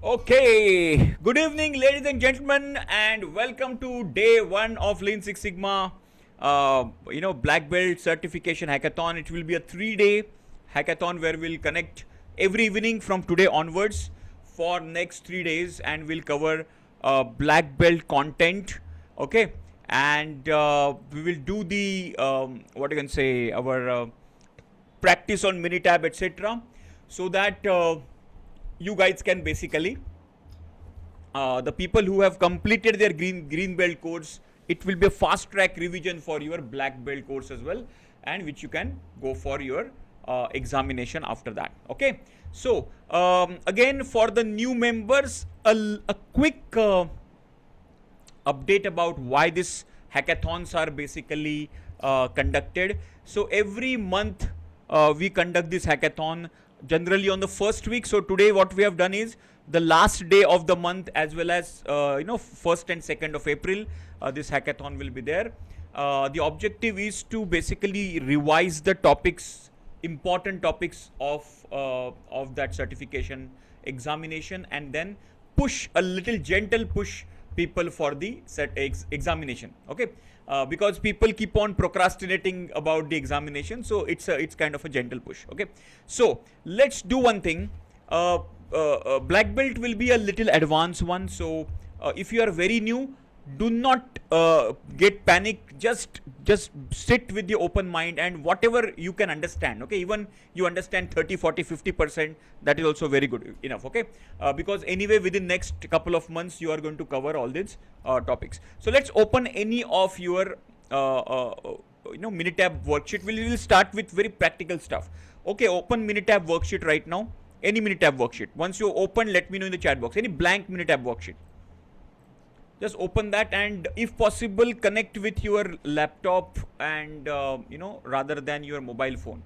Okay, good evening, ladies and gentlemen, and welcome to day one of Lean Six Sigma. Black Belt Certification Hackathon. It will be a 3-day hackathon where we'll connect every evening from today onwards for next 3 days, and we'll cover black belt content. Okay, and we will do the what you can say our practice on Minitab, etc., so that you guys can basically the people who have completed their green belt course, it will be a fast track revision for your black belt course as well, and which you can go for your examination after that. Okay, so again, for the new members, a quick update about why this hackathons are basically conducted. So every month we conduct this hackathon generally on the first week. So today what we have done is the last day of the month, as well as 1st and 2nd of April, this hackathon will be there. The objective is to basically revise the topics, important topics of that certification examination, and then push a little gentle push people for the examination. Okay, because people keep on procrastinating about the examination, so it's kind of a gentle push. Okay, so let's do one thing. Black belt will be a little advanced one, so if you are very new, do not get panic. Just sit with the open mind, and whatever you can understand, okay, even you understand 30, 40, 50%, that is also very good enough. Okay, because anyway within next couple of months you are going to cover all these topics. So let's open any of your Minitab worksheet. We will start with very practical stuff. Okay, open Minitab worksheet right now. Any Minitab worksheet. Once you open, let me know in the chat box. Any blank Minitab worksheet, just open that, and if possible connect with your laptop and rather than your mobile phone.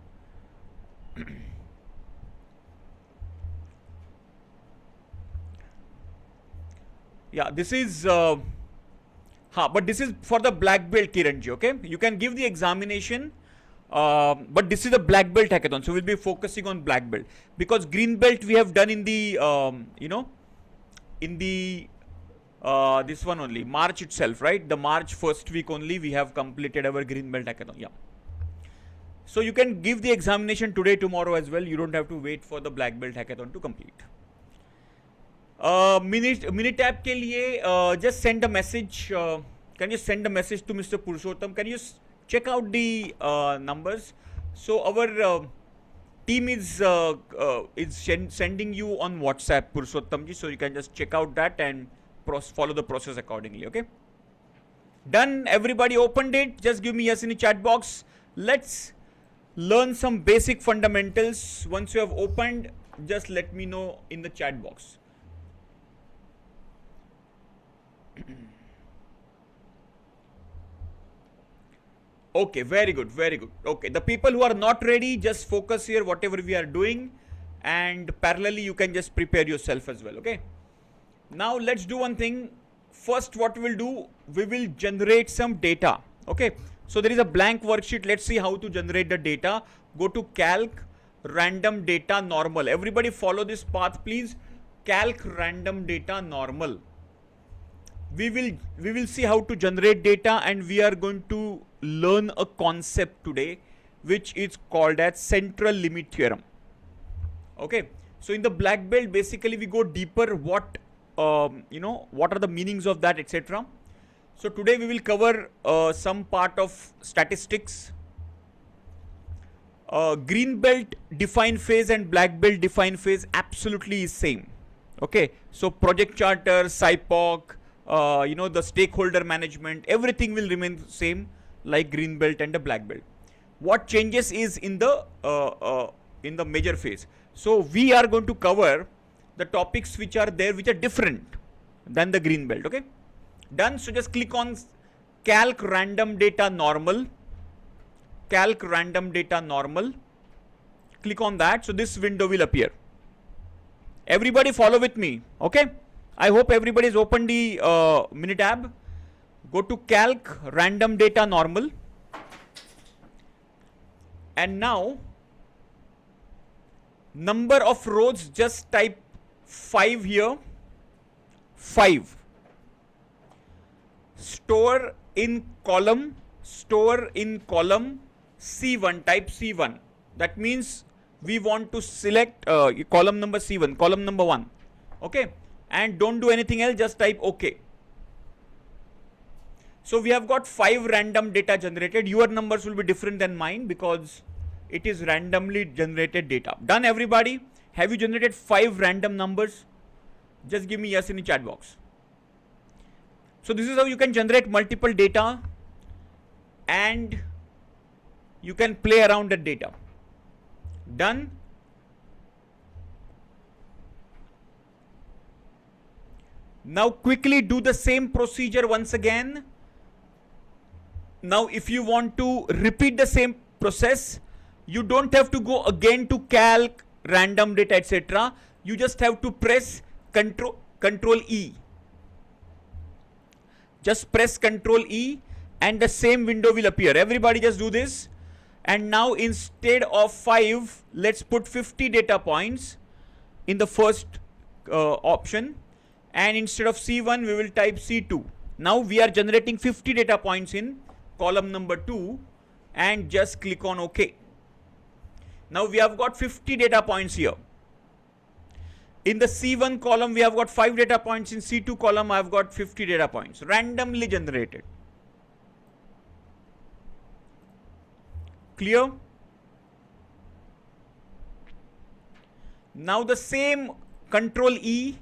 Yeah, this is but this is for the black belt, Kiranji. Okay, you can give the examination, but this is a black belt hackathon, so we'll be focusing on black belt, because green belt we have done in the in the this one only, March itself, right? The March first week only we have completed our green belt hackathon. Yeah, so you can give the examination today, tomorrow as well. You don't have to wait for the black belt hackathon to complete. Minitab ke liye just send a message. Can you send a message to Mr. Purushottam? Can you check out the numbers? So our team is sending you on WhatsApp, Purushottam ji, so you can just check out that and follow the process accordingly. Okay, done. Everybody opened it. Just give me yes in the chat box. Let's learn some basic fundamentals. Once you have opened, just let me know in the chat box. Okay, very good, very good. Okay, the people who are not ready, just focus here whatever we are doing, and parallelly you can just prepare yourself as well. Okay, now let's do one thing. First, what we'll do, we will generate some data. Okay, so there is a blank worksheet. Let's see how to generate the data. Go to calc, random data, normal. Everybody follow this path, please. Calc, random data, normal. We will see how to generate data, and we are going to learn a concept today which is called as central limit theorem. Okay, so in the black belt basically we go deeper, what what are the meanings of that, etc. So today we will cover some part of statistics. Green belt defined phase and black belt defined phase absolutely is same. Okay, so project charter, SIPOC, the stakeholder management, everything will remain same like green belt and the black belt. What changes is in the major phase. So we are going to cover the topics which are there, which are different than the green belt. Okay, done. So just click on calc random data normal. Calc random data normal. Click on that. So this window will appear. Everybody follow with me. Okay, I hope everybody has opened the Minitab. Go to calc random data normal, and now number of rows, just type 5 here. 5. Store in column C1, type C1. That means we want to select column number C1, column number 1. Okay, and don't do anything else, just type OK. So we have got 5 random data generated. Your numbers will be different than mine because it is randomly generated data. Done, everybody? Have you generated 5 random numbers? Just give me yes in the chat box. So this is how you can generate multiple data and you can play around the data. Done? Now quickly do the same procedure once again. Now if you want to repeat the same process, you don't have to go again to calc, random data, etc. You just have to press control E. Just press control E and the same window will appear. Everybody just do this. And now instead of 5, let's put 50 data points in the first option. And instead of C1, we will type C2. Now we are generating 50 data points in column number 2 and just click on OK. Now we have got 50 data points here. In the C1 column, we have got 5 data points. In C2 column, I have got 50 data points, randomly generated. Clear? Now the same control E.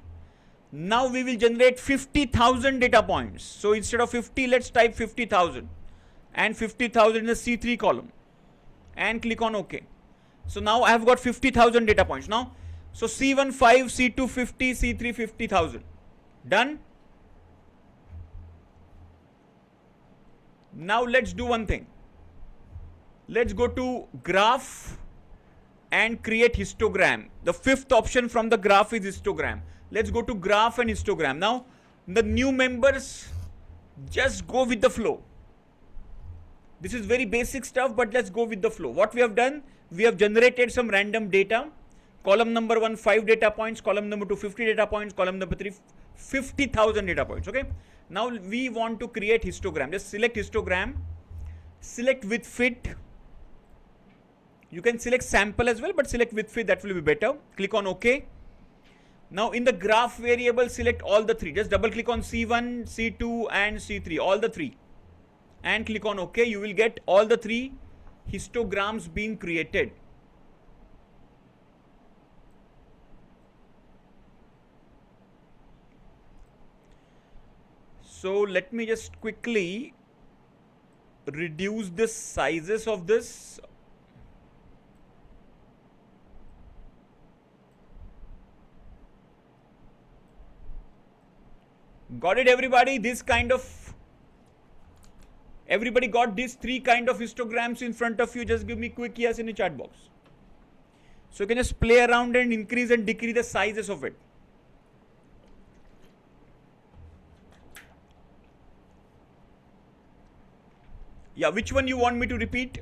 Now we will generate 50,000 data points. So instead of 50, let's type 50,000 and 50,000 in the C3 column and click on OK. So now I have got 50,000 data points. Now, so C1 5, C2 50, C3 50,000. Done? Now let's do one thing. Let's go to graph and create histogram. The 5th option from the graph is histogram. Let's go to graph and histogram. Now the new members, just go with the flow. This is very basic stuff, but let's go with the flow. What we have done, we have generated some random data. Column number 1, 5 data points. Column number 2, 50 data points. Column number 3, 50,000 data points. Okay. Now we want to create histogram. Just select histogram. Select with fit. You can select sample as well, but select with fit, that will be better. Click on OK. Now in the graph variable, select all the 3. Just double click on C1, C2 and C3, all the 3. And click on OK. You will get all the 3 histograms being created. So let me just quickly reduce the sizes of this. Got it, everybody? This kind of, everybody got these 3 kind of histograms in front of you? Just give me quick yes in the chat box. So you can just play around and increase and decrease the sizes of it. Yeah, which one you want me to repeat?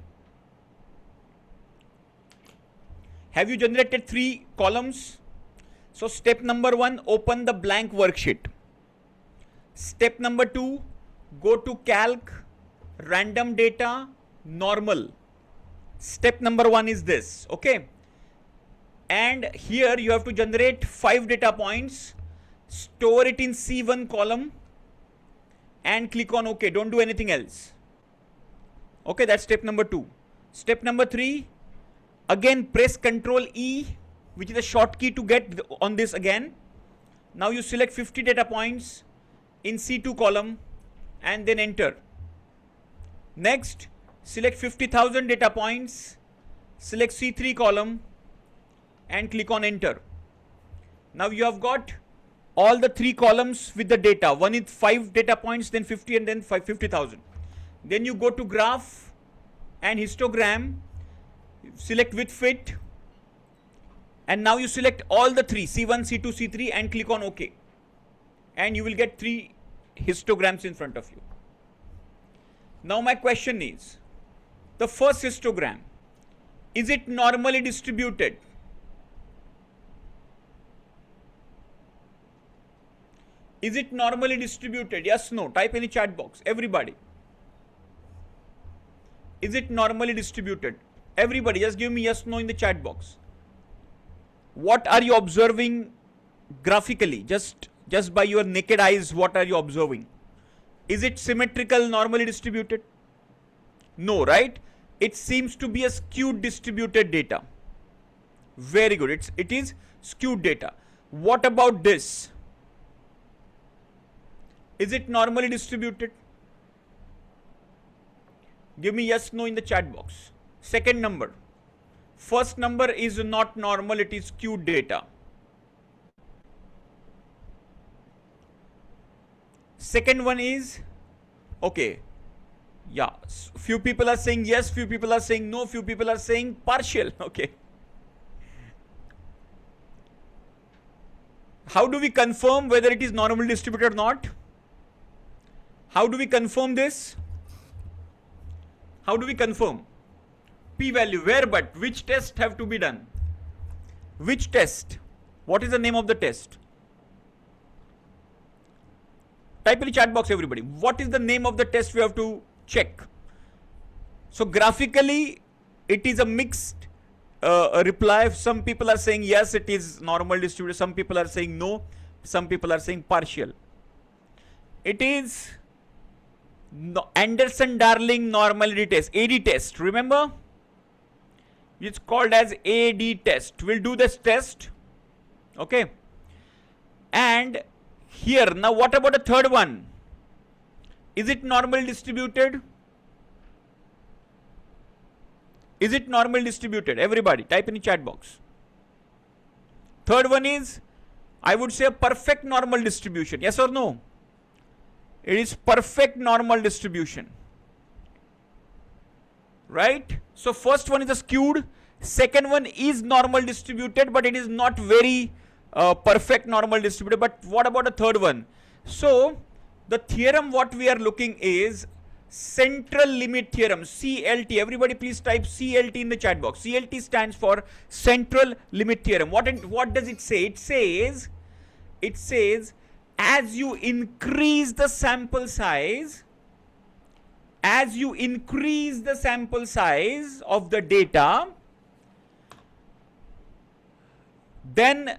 Have you generated 3 columns? So step number 1, open the blank worksheet. Step number 2, go to calc, random data, normal. Step number 1 is this, okay? And here you have to generate 5 data points, store it in C1 column and click on OK. Don't do anything else. Okay, that's step number 2. Step number 3, again press Ctrl E, which is a short key to get on this again. Now you select 50 data points in C2 column and then enter. Next, select 50,000 data points, select C3 column and click on enter. Now you have got all the 3 columns with the data. One is 5 data points, then 50 and then 50,000. Then you go to graph and histogram, select with fit, and now you select all the 3, C1, C2, C3 and click on OK. And you will get 3 histograms in front of you. Now my question is, the first histogram, is it normally distributed? Is it normally distributed? Yes, no. Type in the chat box. Everybody. Is it normally distributed? Everybody, just give me yes, no in the chat box. What are you observing graphically? Just by your naked eyes, what are you observing? Is it symmetrical, normally distributed? No, right? It seems to be a skewed distributed data. Very good. It is skewed data. What about this? Is it normally distributed? Give me yes, no in the chat box. Second number. First number is not normal, it is skewed data. Second one is, okay, yeah, few people are saying yes, few people are saying no, few people are saying partial, okay. How do we confirm whether it is normally distributed or not? How do we confirm this? How do we confirm? P-value, where but? Which test have to be done? Which test? What is the name of the test? Type in the chat box, everybody. What is the name of the test we have to check? So graphically, it is a mixed reply. Some people are saying yes, it is normal distributed. Some people are saying no. Some people are saying partial. It is Anderson-Darling normality test, AD test. Remember? It's called as AD test. We'll do this test. Okay. And here, now what about the third one? Is it normally distributed? Is it normally distributed? Everybody, type in the chat box. Third one is, I would say, a perfect normal distribution. Yes or no? It is perfect normal distribution. Right? So first one is a skewed. Second one is normal distributed, but it is not very perfect normal distributed. But what about the third one? So the theorem what we are looking is central limit theorem, CLT. Everybody please type CLT in the chat box. CLT stands for central limit theorem. What does it say? It says as you increase the sample size, of the data, then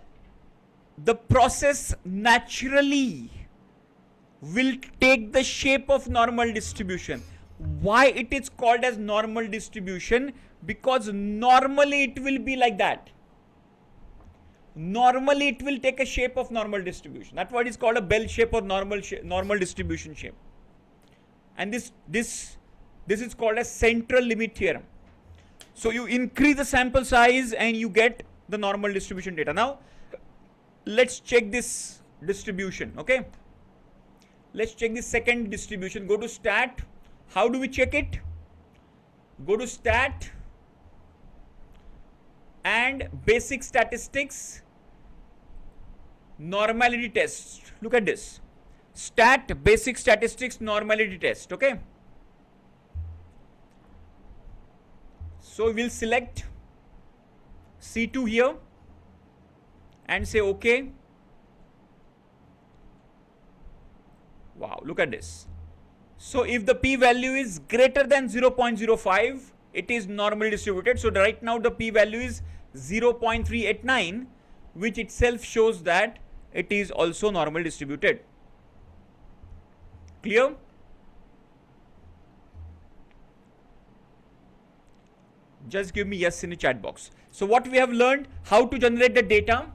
the process naturally will take the shape of normal distribution. Why it is called as normal distribution? Because normally it will be like that. Normally it will take a shape of normal distribution. That's what is called a bell shape or normal distribution shape. And this is called as central limit theorem. So you increase the sample size and you get the normal distribution data. Now let's check this distribution. Okay, let's check the second distribution. Go to stat. How do we check it? Go to stat and basic statistics, normality test. Look at this. Stat, basic statistics, normality test. Okay. So we'll select C2 here and say OK. Wow, look at this. So if the p-value is greater than 0.05, it is normally distributed. So right now the p-value is 0.389, which itself shows that it is also normally distributed. Clear? Just give me yes in the chat box. So what we have learned, how to generate the data,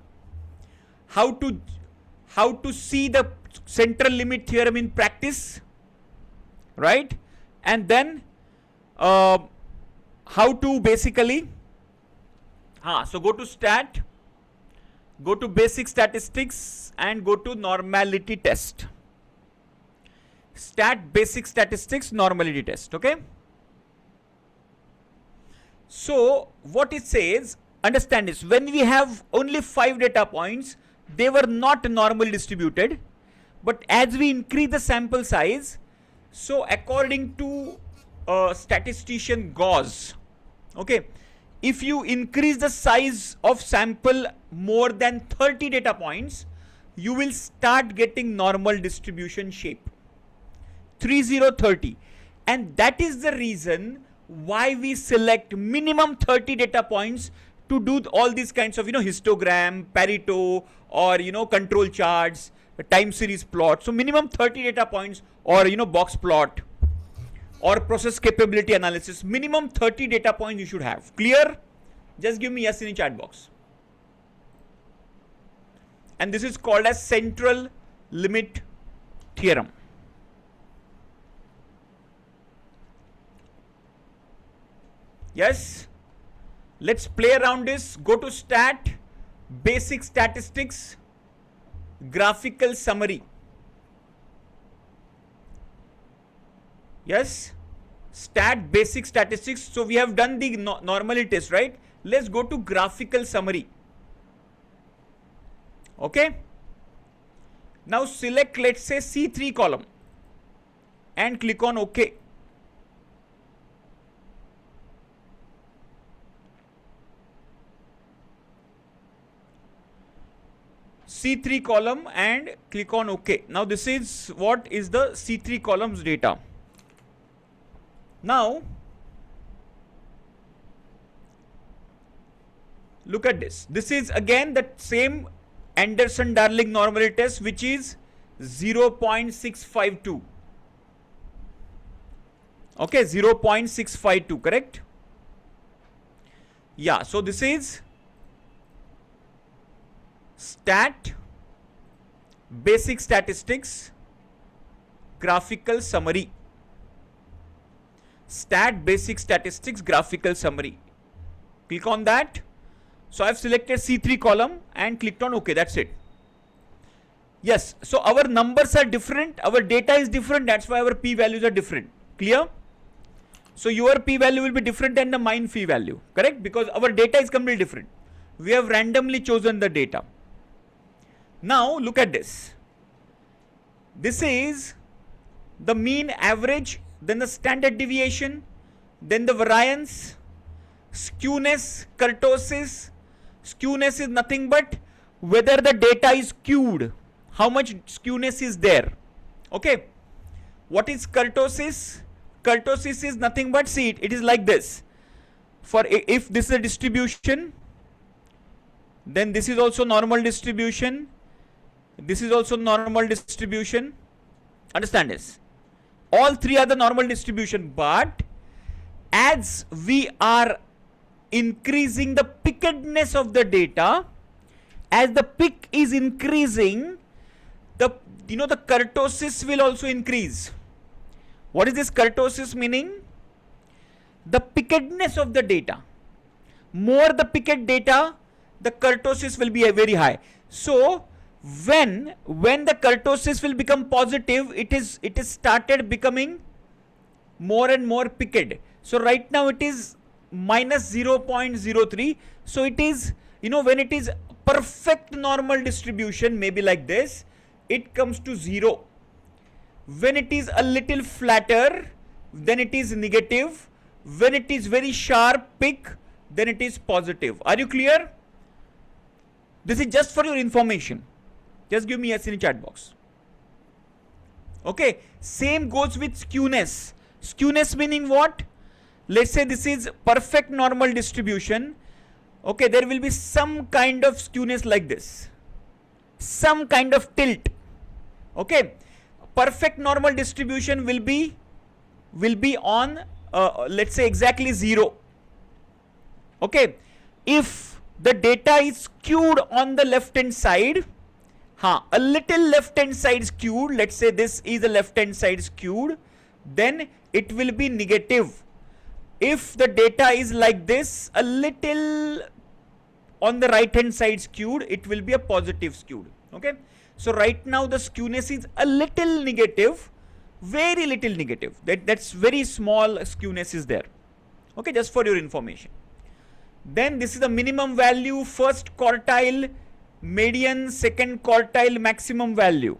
how to see the central limit theorem in practice, right? And then how to basically, so go to stat, go to basic statistics and go to normality test. Stat, basic statistics, normality test. Okay. So what it says, understand this, when we have only 5 data points, they were not normally distributed, but as we increase the sample size, so according to statistician Gauss, okay, if you increase the size of sample more than 30 data points, you will start getting normal distribution shape. 3030. And that is the reason why we select minimum 30 data points to do all these kinds of, histogram, Pareto, or, control charts, time series plot. So minimum 30 data points, or, box plot, or process capability analysis. Minimum 30 data points you should have. Clear? Just give me yes in the chat box. And this is called as central limit theorem. Yes, let's play around this. Go to stat, basic statistics, graphical summary. Yes, stat, basic statistics. So we have done the normality test, right? Let's go to graphical summary. Okay. Now select, let's say, C3 column and click on OK. C3 column and click on OK. Now this is what is the C3 columns data. Now look at this. This is again the same Anderson-Darling normality test, which is 0.652. Okay, 0.652, correct? Yeah, so this is stat, basic statistics, graphical summary. Stat, basic statistics, graphical summary. Click on that. So I've selected C3 column and clicked on OK. That's it. Yes. So our numbers are different. Our data is different. That's why our P values are different. Clear? So your P value will be different than the mine P value. Correct? Because our data is completely different. We have randomly chosen the data. Now look at this. This is the mean, average, then the standard deviation, then the variance, skewness, kurtosis. Skewness is nothing but whether the data is skewed, how much skewness is there. Okay. What is kurtosis? Kurtosis is nothing but, see, it is like this. For if this is a distribution, then this is also normal distribution. This is also normal distribution. Understand this? All three are the normal distribution, but as we are increasing the pickedness of the data, as the pick is increasing, the kurtosis will also increase. What is this kurtosis meaning? The pickedness of the data. More the picked data, the kurtosis will be very high. So when the kurtosis will become positive, it is started becoming more and more picked. So right now it is minus 0.03. So it is, when it is perfect normal distribution, maybe like this, it comes to 0. When it is a little flatter, then it is negative. When it is very sharp pick, then it is positive. Are you clear? This is just for your information. Just give me yes in the chat box. Okay. Same goes with skewness. Skewness meaning what? Let's say this is perfect normal distribution. Okay, there will be some kind of skewness like this. Some kind of tilt. Okay. Perfect normal distribution will be on let's say exactly 0. Okay. If the data is skewed on the left hand side, a little left hand side skewed, let's say this is the left hand side skewed, then it will be negative. If the data is like this, a little on the right hand side skewed, it will be a positive skewed. Okay. So right now the skewness is a little negative, very little negative. That's very small skewness is there. Okay, just for your information. Then this is the minimum value, first quartile, median, second quartile, maximum value.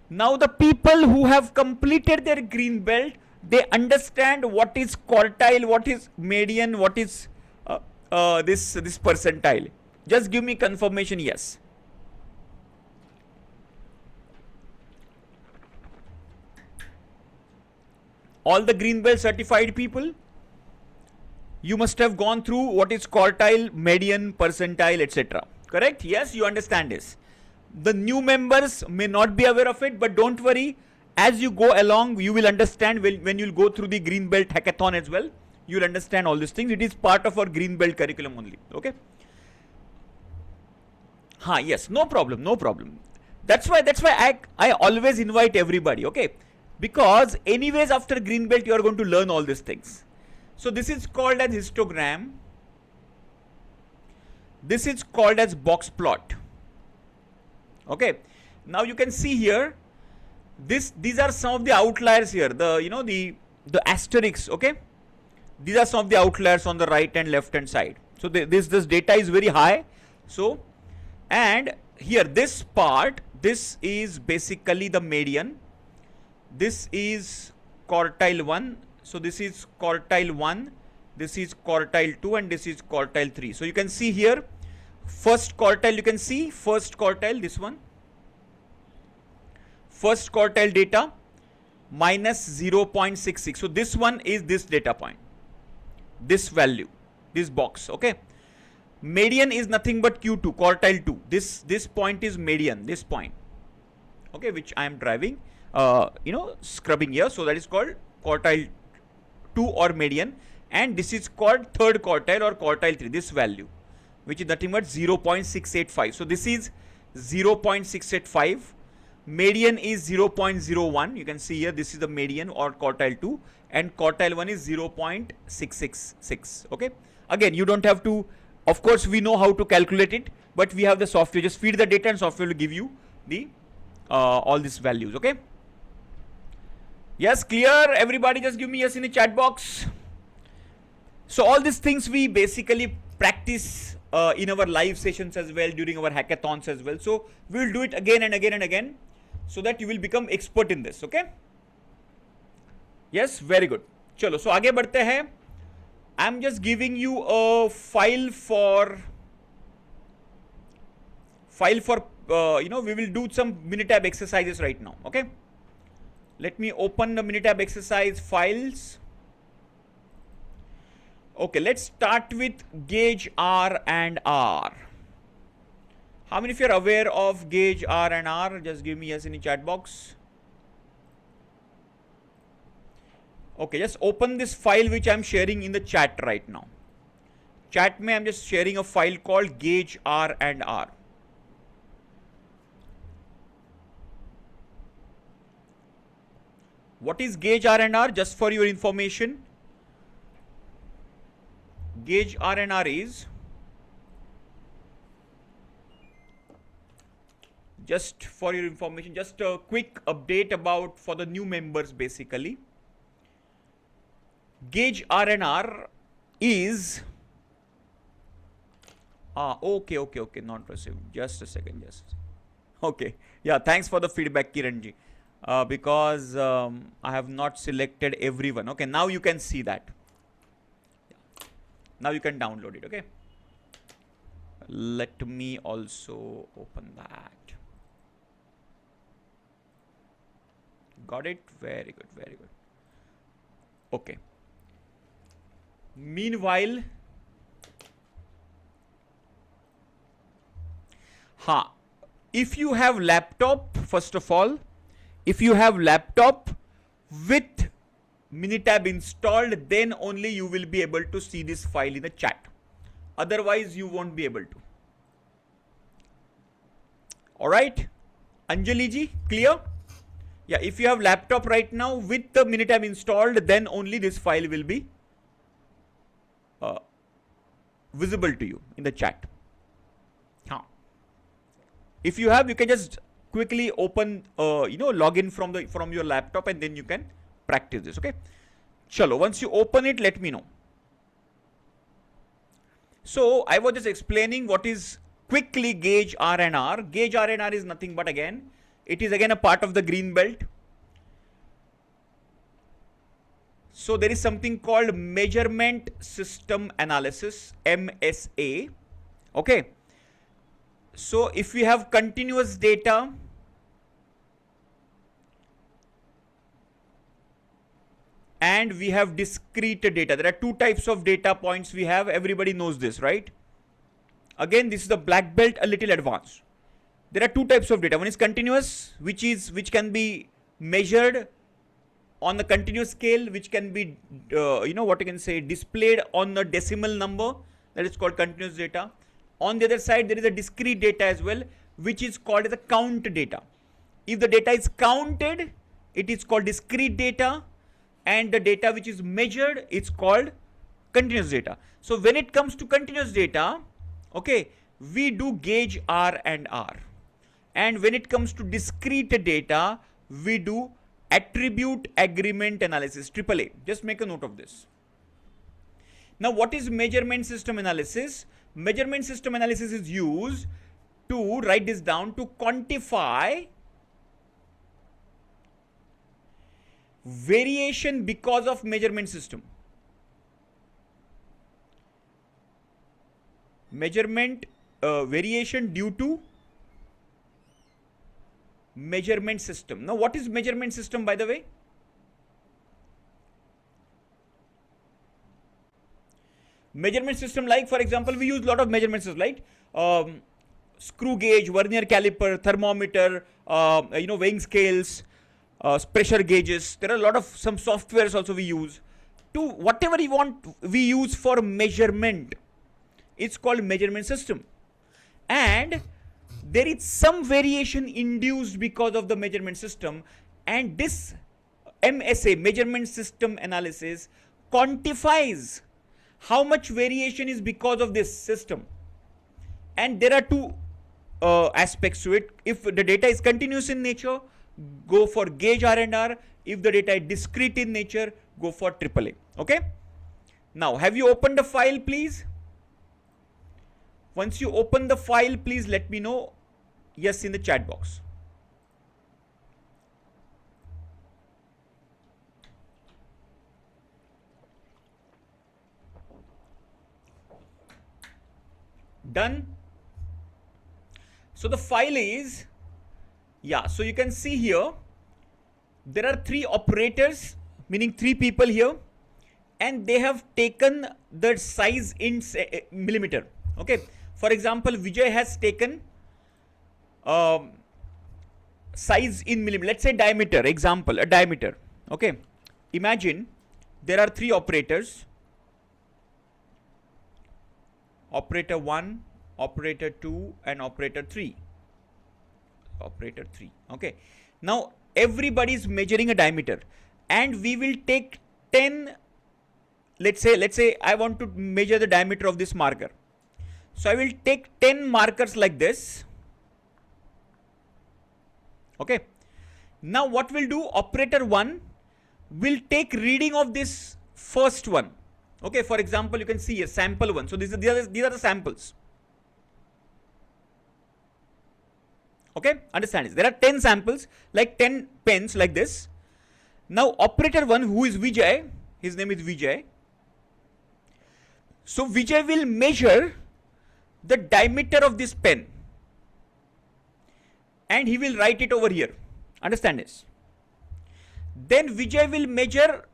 Now the people who have completed their green belt, they understand what is quartile, what is median, what is this percentile. Just give me confirmation, yes. All the green belt certified people, you must have gone through what is quartile, median, percentile, etc. Correct? Yes, you understand this. The new members may not be aware of it, but don't worry. As you go along, you will understand when you'll go through the green belt hackathon as well. You'll understand all these things. It is part of our green belt curriculum only. Okay. Yes, no problem, no problem. That's why I always invite everybody. Okay, because anyways after green belt you are going to learn all these things. So this is called as histogram. This is called as box plot. Okay, now you can see here, these are some of the outliers here, the asterisks. Okay, these are some of the outliers on the right and left hand side. So this data is very high. So, and here this part, this is basically the median. This is quartile 1. So this is quartile 1, this is quartile 2, and this is quartile 3. So you can see here, first quartile, you can see first quartile, this one. First quartile data minus 0.66. So this one is this data point, this value, this box. Okay. Median is nothing but Q2, quartile 2. This point is median, this point. Okay, which I am driving, scrubbing here. So that is called quartile 2 or median, and this is called third quartile or quartile 3, this value, which is nothing but 0.685. So this is 0.685. Median is 0.01. You can see here, this is the median or quartile 2, and quartile 1 is 0.666. Okay. Again, you don't have to, of course, we know how to calculate it, but we have the software. Just feed the data and software will give you the all these values. Okay. Yes, clear? Everybody just give me yes in the chat box. So all these things we basically practice in our live sessions as well, during our hackathons as well. So we will do it again and again and again, so that you will become expert in this. Okay. Yes, very good. Chalo, so आगे बढ़ते हैं. I'm just giving you a file for we will do some Minitab exercises right now. Okay. Let me open the Minitab exercise files. Okay, let's start with gauge R and R. How many of you are aware of gauge R and R? Just give me yes in the chat box. Okay, just open this file which I'm sharing in the chat right now. Chat mein I'm just sharing a file called gauge R and R. What is gauge R and R? Just for your information, gauge R and R is, just for your information, just a quick update about for the new members basically. Gauge R and R is okay, not received. Just a second, just okay. Yeah, thanks for the feedback, Kiranji. Because I have not selected everyone. Okay, now you can see that. Now you can download it. Okay. Let me also open that. Got it? Very good, very good. Okay. Meanwhile, if you have laptop, first of all, if you have laptop with Minitab installed, then only you will be able to see this file in the chat. Otherwise, you won't be able to. All right, Anjali ji, clear? Yeah, if you have laptop right now with the Minitab installed, then only this file will be visible to you in the chat. If you have, you can just quickly open, log in from your laptop, and then you can practice this. Okay. Chalo, once you open it, let me know. So I was just explaining what is quickly gauge R and R. Gauge R and R is nothing but, again, it is again a part of the green belt. So there is something called measurement system analysis, MSA. Okay. So if we have continuous data, and we have discrete data. There are two types of data points we have. Everybody knows this, right? Again, this is the black belt, a little advanced. There are two types of data. One is continuous, which can be measured on the continuous scale, which can be displayed on a decimal number. That is called continuous data. On the other side, there is a discrete data as well, which is called as a count data. If the data is counted, it is called discrete data, and the data which is measured, it's called continuous data. So when it comes to continuous data, okay, we do gauge R and R. And when it comes to discrete data, we do attribute agreement analysis, AAA. Just make a note of this. Now, what is measurement system analysis? Measurement system analysis is used to, write this down, to quantify variation because of measurement system. Measurement variation due to measurement system. Now, what is measurement system, by the way? Measurement system, like for example, we use a lot of measurement systems, right? Screw gauge, vernier caliper, thermometer, weighing scales, pressure gauges. There are a lot of some softwares also we use. To whatever you want, we use for measurement. It's called measurement system. And there is some variation induced because of the measurement system, and this MSA, measurement system analysis, quantifies how much variation is because of this system. And there are two aspects to it. If the data is continuous in nature, go for gauge R and R. If the data is discrete in nature, go for AAA. Okay. Now, have you opened the file, please? Once you open the file, please let me know yes in the chat box. Done. So the file is, yeah, so you can see here, there are three operators, meaning three people here, and they have taken the size in millimeter. Okay. For example, Vijay has taken size in millimeter. Let's say diameter, example, a diameter. Okay. Imagine there are three operators. Operator 1, operator 2, and operator 3. Operator 3. Okay. Now everybody is measuring a diameter, and we will take 10. Let's say I want to measure the diameter of this marker. So I will take 10 markers like this. Okay. Now what will do? Operator 1 will take reading of this first one. Okay. For example, you can see here sample 1. So these are the samples. Okay. Understand this. There are 10 samples, like 10 pens like this. Now operator 1, who is Vijay, his name is Vijay. So Vijay will measure the diameter of this pen, and he will write it over here. Understand this. Then Vijay will measure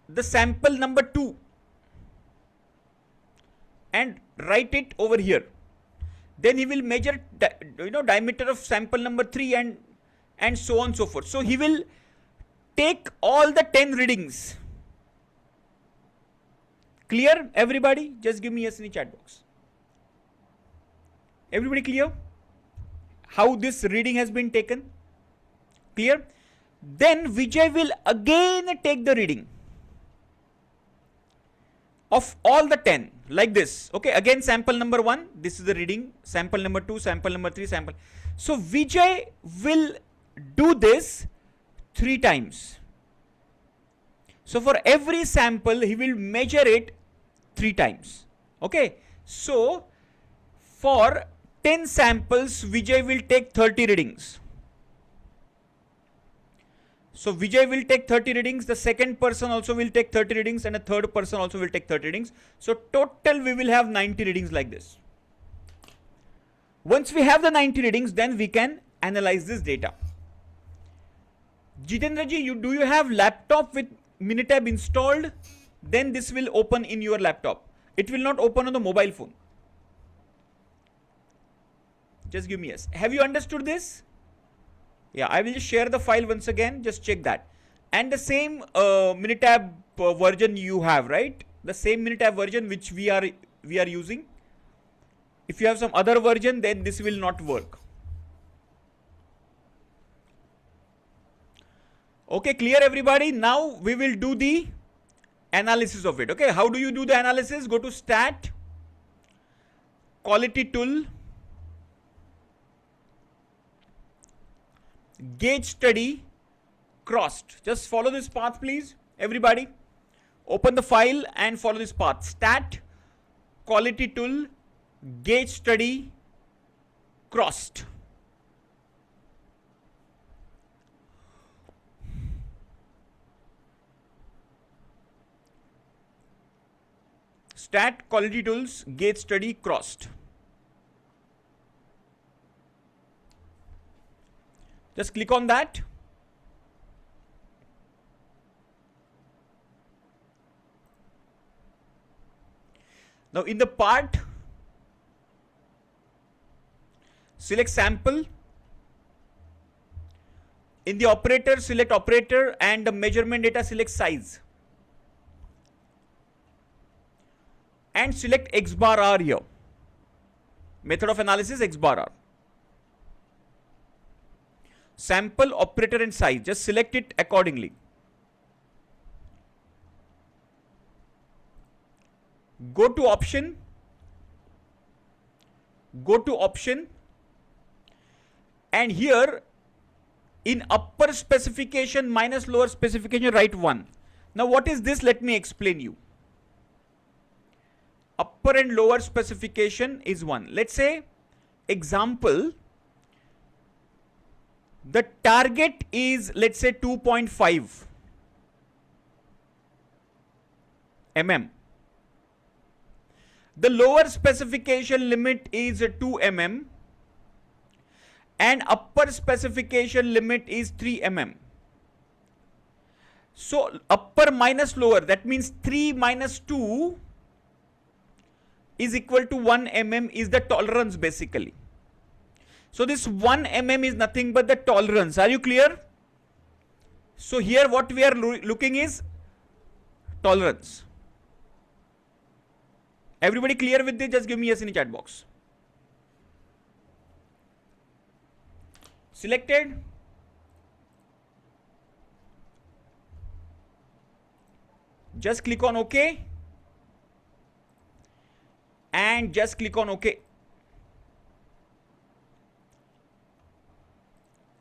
the sample number 2 and write it over here. Then he will measure diameter of sample number 3 and so on and so forth. So he will take all the 10 readings. Clear, everybody? Just give me yes in the chat box. Everybody clear? How this reading has been taken? Clear? Then Vijay will again take the reading of all the 10 like this. Okay, again sample number 1, this is the reading, sample number 2, sample number 3, sample. So Vijay will do this 3 times. So for every sample, he will measure it 3 times. Okay, so for 10 samples, Vijay will take 30 readings. So Vijay will take 30 readings, the second person also will take 30 readings, and the third person also will take 30 readings. So total we will have 90 readings like this. Once we have the 90 readings, then we can analyze this data. Jitendra ji, do you have laptop with Minitab installed, then this will open in your laptop. It will not open on the mobile phone. Just give me a yes. Have you understood this? Yeah, I will just share the file once again. Just check that. And the same Minitab version you have, right? The same Minitab version which we are using. If you have some other version, then this will not work. Okay, clear everybody? Now we will do the analysis of it. Okay, how do you do the analysis? Go to Stat, Quality Tool, Gauge Study, Crossed. Just follow this path, please, everybody. Open the file and follow this path. Stat, Quality Tool, Gauge Study, Crossed. Stat, Quality Tools, Gauge Study, Crossed. Just click on that. Now in the part, select sample. In the operator, select operator, and the measurement data, select size. And select X bar R here. Method of analysis X bar R. Sample, operator, and size. Just select it accordingly. Go to option. Go to option. And here in upper specification minus lower specification, write 1. Now what is this? Let me explain you. Upper and lower specification is 1. Let's say, example, the target is, let's say, 2.5 mm. The lower specification limit is 2 mm and upper specification limit is 3 mm. So upper minus lower, that means 3 minus 2 is equal to 1 mm is the tolerance basically. So this 1 mm is nothing but the tolerance. Are you clear? So here what we are looking is tolerance. Everybody clear with this? Just give me yes in the chat box. Selected. Just click on OK. And just click on OK.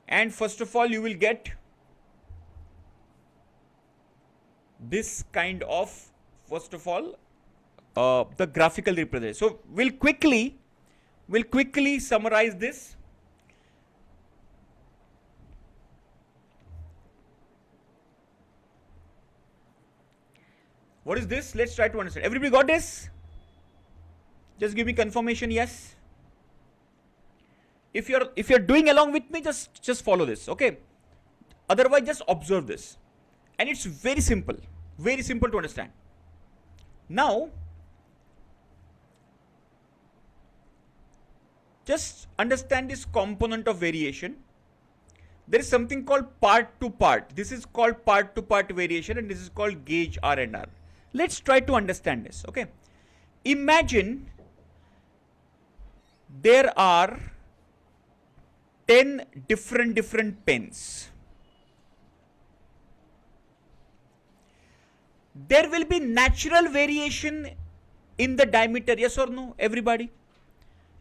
And first of all, you will get this kind of, first of all, the graphical representation. So we'll quickly summarize this. What is this? Let's try to understand. Everybody got this? Just give me confirmation, yes. If you're doing along with me, just follow this, okay? Otherwise, just observe this. And it's very simple to understand. Now, just understand this component of variation. There is something called part to part. This is called part to part variation and this is called gauge R&R. Let's try to understand this, okay? Imagine there are 10 different pens. There will be natural variation in the diameter, yes or no, everybody?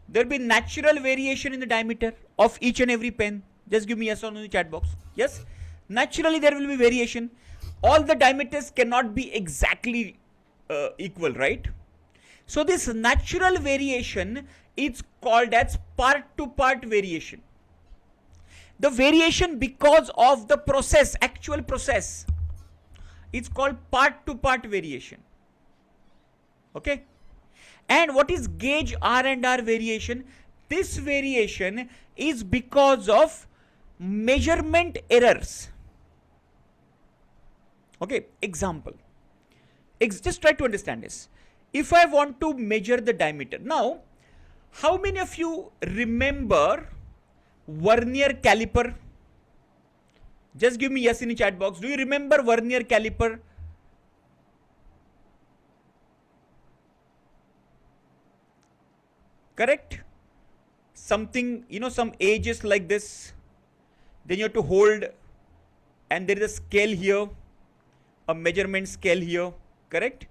There will be natural variation in the diameter of each and every pen. Just give me yes or no in the chat box. Yes? Naturally there will be variation. All the diameters cannot be exactly equal, right? So this natural variation is called as part to part variation. The variation because of the process, actual process, it's called part to part variation. Okay? And what is gauge R&R variation? This variation is because of measurement errors. Okay, example. Just try to understand this. If I want to measure the diameter, now, how many of you remember vernier caliper? Just give me yes in the chat box. Do you remember vernier caliper? Correct? Something, some edges like this. Then you have to hold, and there is a scale here, a measurement scale here, correct?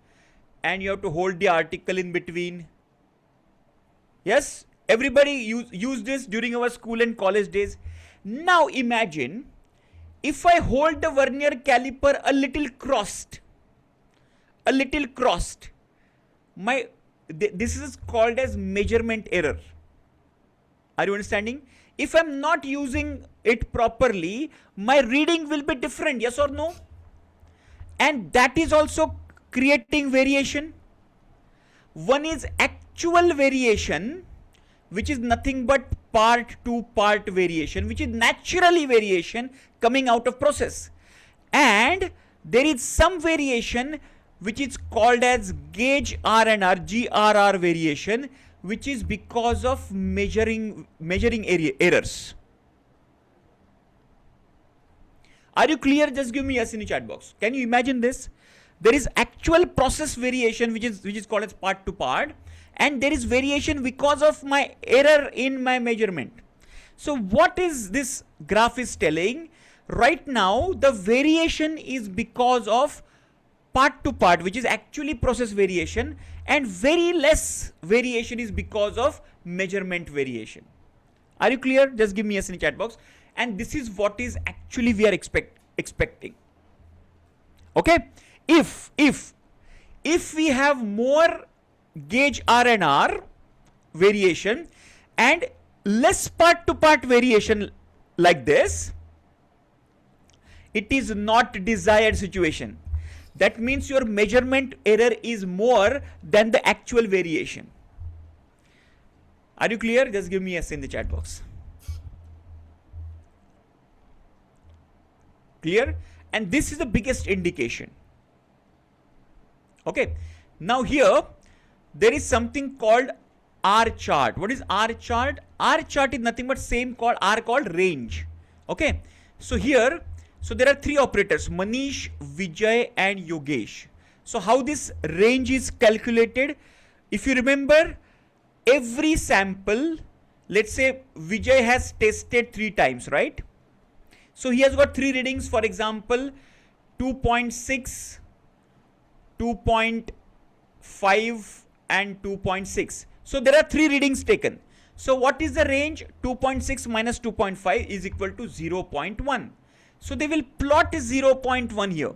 And you have to hold the article in between. Yes, everybody use this during our school and college days. Now imagine if I hold the vernier caliper a little crossed, this is called as measurement error. Are you understanding? If I'm not using it properly, my reading will be different, yes or no? And that is also creating variation. One is actual variation, which is nothing but part to part variation, which is naturally variation coming out of process. And there is some variation which is called as gauge R&R, GRR variation, which is because of measuring errors. Are you clear? Just give me yes in the chat box. Can you imagine this? There is actual process variation which is called as part to part, and there is variation because of my error in my measurement. So what is this graph is telling? Right now the variation is because of part to part, which is actually process variation, and very less variation is because of measurement variation. Are you clear? Just give me yes in the chat box. And this is what is actually we are expecting. Okay, if we have more gauge R&R variation and less part to part variation like this, it is not desired situation. That means your measurement error is more than the actual variation. Are you clear? Just give me yes in the chat box. Clear? And this is the biggest indication. Okay. Now here there is something called R chart. What is R chart? R chart is nothing but same called R called range. Okay. So here, so there are three operators, Manish, Vijay and Yogesh. So how this range is calculated? If you remember, every sample, let's say Vijay has tested 3 times, right? So he has got 3 readings, for example, 2.6, 2.5 and 2.6. So there are 3 readings taken. So what is the range? 2.6 minus 2.5 is equal to 0.1. So they will plot 0.1 here.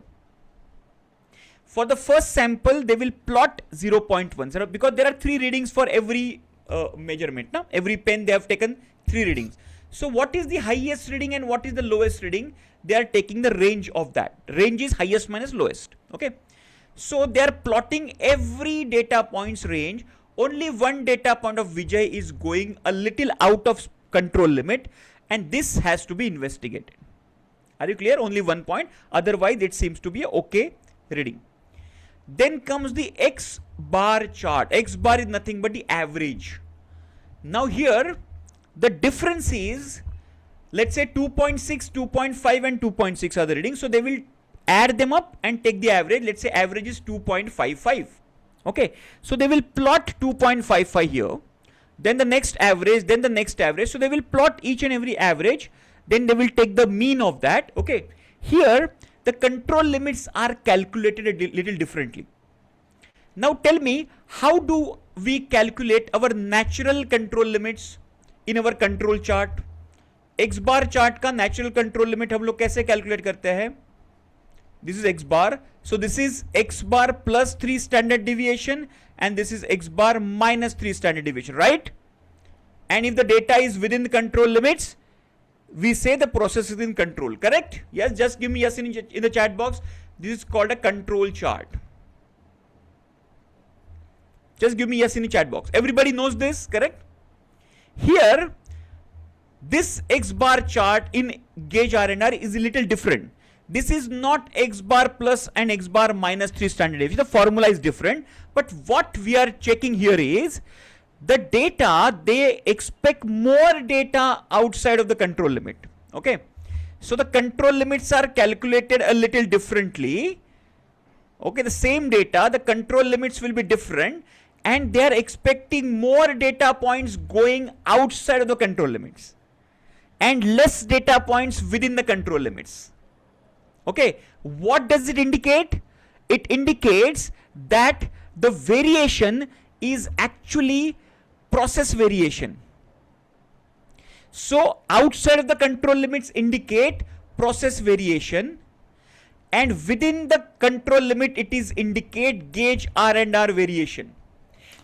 For the first sample, they will plot 0.1 because there are 3 readings for every measurement. Now, every pen they have taken 3 readings. So what is the highest reading and what is the lowest reading? They are taking the range of that. Range is highest minus lowest. Okay. So they are plotting every data point's range. Only one data point of Vijay is going a little out of control limit, and this has to be investigated. Are you clear? Only 1 point. Otherwise, it seems to be a okay reading. Then comes the X bar chart. X bar is nothing but the average. Now here, the difference is, let's say 2.6, 2.5 and 2.6 are the readings. So they will add them up and take the average. Let's say average is 2.55. Okay. So they will plot 2.55 here. Then the next average, then the next average. So they will plot each and every average. Then they will take the mean of that. Okay. Here, the control limits are calculated a little differently. Now tell me, how do we calculate our natural control limits in our control chart? X bar chart का natural control limit हम लोग कैसे calculate करते हैं? This is X bar. So this is X bar plus 3 standard deviation and this is X bar minus 3 standard deviation, right? And if the data is within the control limits, we say the process is in control, correct? Yes, just give me yes in the chat box. This is called a control chart. Just give me yes in the chat box. Everybody knows this, correct? Here, this X bar chart in gauge R&R is a little different This is not x bar plus and x bar minus 3 standard deviation. The formula is different, but what we are checking here is the data, they expect more data outside of the control limit. Okay, so the control limits are calculated a little differently. Okay, the same data, the control limits will be different, and they are expecting more data points going outside of the control limits and less data points within the control limits. Okay, what does it indicate? It indicates that the variation is actually process variation. So outside of the control limits indicate process variation, and within the control limit it is indicate gauge R&R variation.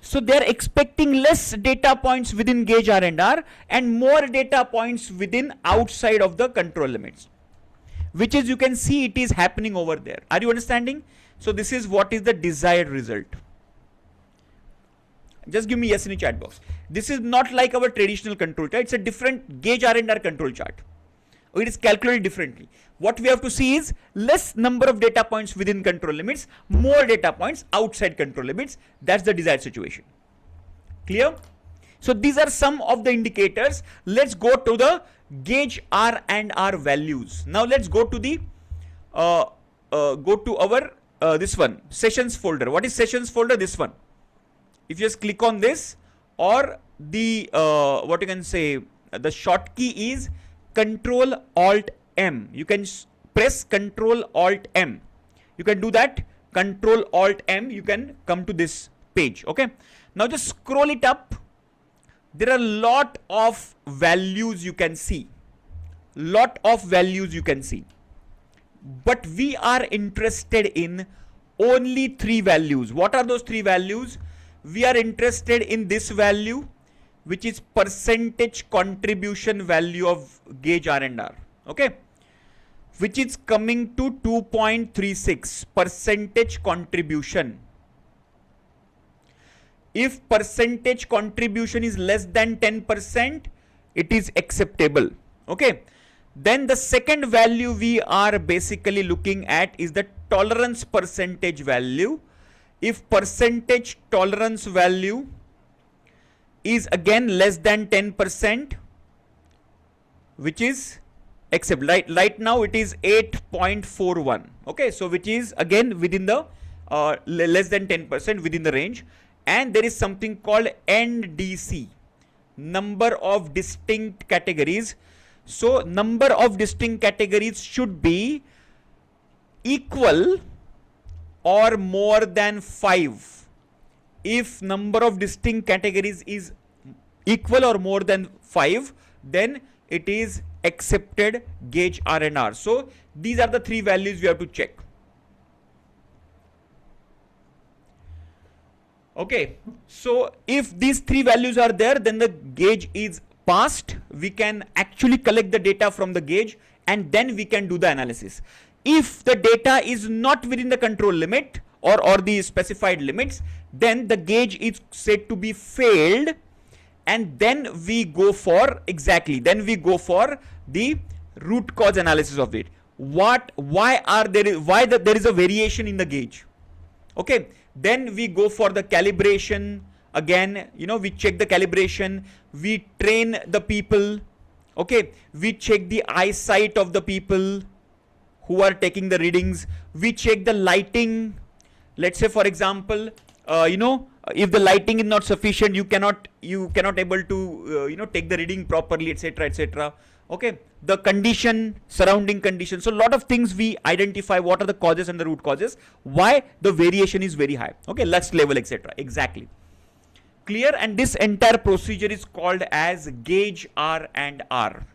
So they are expecting less data points within gauge R&R and more data points within outside of the control limits, which is, you can see it is happening over there. Are you understanding? So this is what is the desired result. Just give me yes in the chat box. This is not like our traditional control chart. It's a different gauge R&R control chart. It is calculated differently. What we have to see is less number of data points within control limits, more data points outside control limits. That's the desired situation. Clear? So these are some of the indicators. Let's go to the gauge R&R values. Now let's go to the our this one, sessions folder. What is sessions folder? This one. If you just click on this, or the what you can say, the short key is Control Alt M. You can press Control Alt M. You can do that. Control Alt M. You can come to this page. Okay. Now just scroll it up. There are a lot of values you can see. Lot of values you can see. But we are interested in only 3 values. What are those 3 values? We are interested in this value, which is percentage contribution value of gauge R&R. Okay, which is coming to 2.36 percentage contribution. If percentage contribution is less than 10%, it is acceptable. Okay, then the second value we are basically looking at is the tolerance percentage value. If percentage tolerance value is again less than 10%, which is acceptable. Right now it is 8.41. Okay, so which is again within the less than 10% within the range. And there is something called NDC, number of distinct categories. So number of distinct categories should be equal or more than 5. If number of distinct categories is equal or more than 5, then it is accepted gauge R&R. So these are the 3 values we have to check. Okay, so if these 3 values are there, then the gauge is passed. We can actually collect the data from the gauge and then we can do the analysis. If the data is not within the control limit or the specified limits, then the gauge is said to be failed, and then we go for the root cause analysis of it. Why there is a variation in the gauge? Okay, then we go for the calibration. Again, we check the calibration, we train the people. Okay, we check the eyesight of the people who are taking the readings. We check the lighting. Let's say, for example, if the lighting is not sufficient, you cannot able to take the reading properly, etc., etc. Okay, the condition, surrounding condition. So a lot of things we identify what are the causes and the root causes, why the variation is very high. Okay, lux level, etc. Exactly. Clear? And this entire procedure is called as gauge R&R.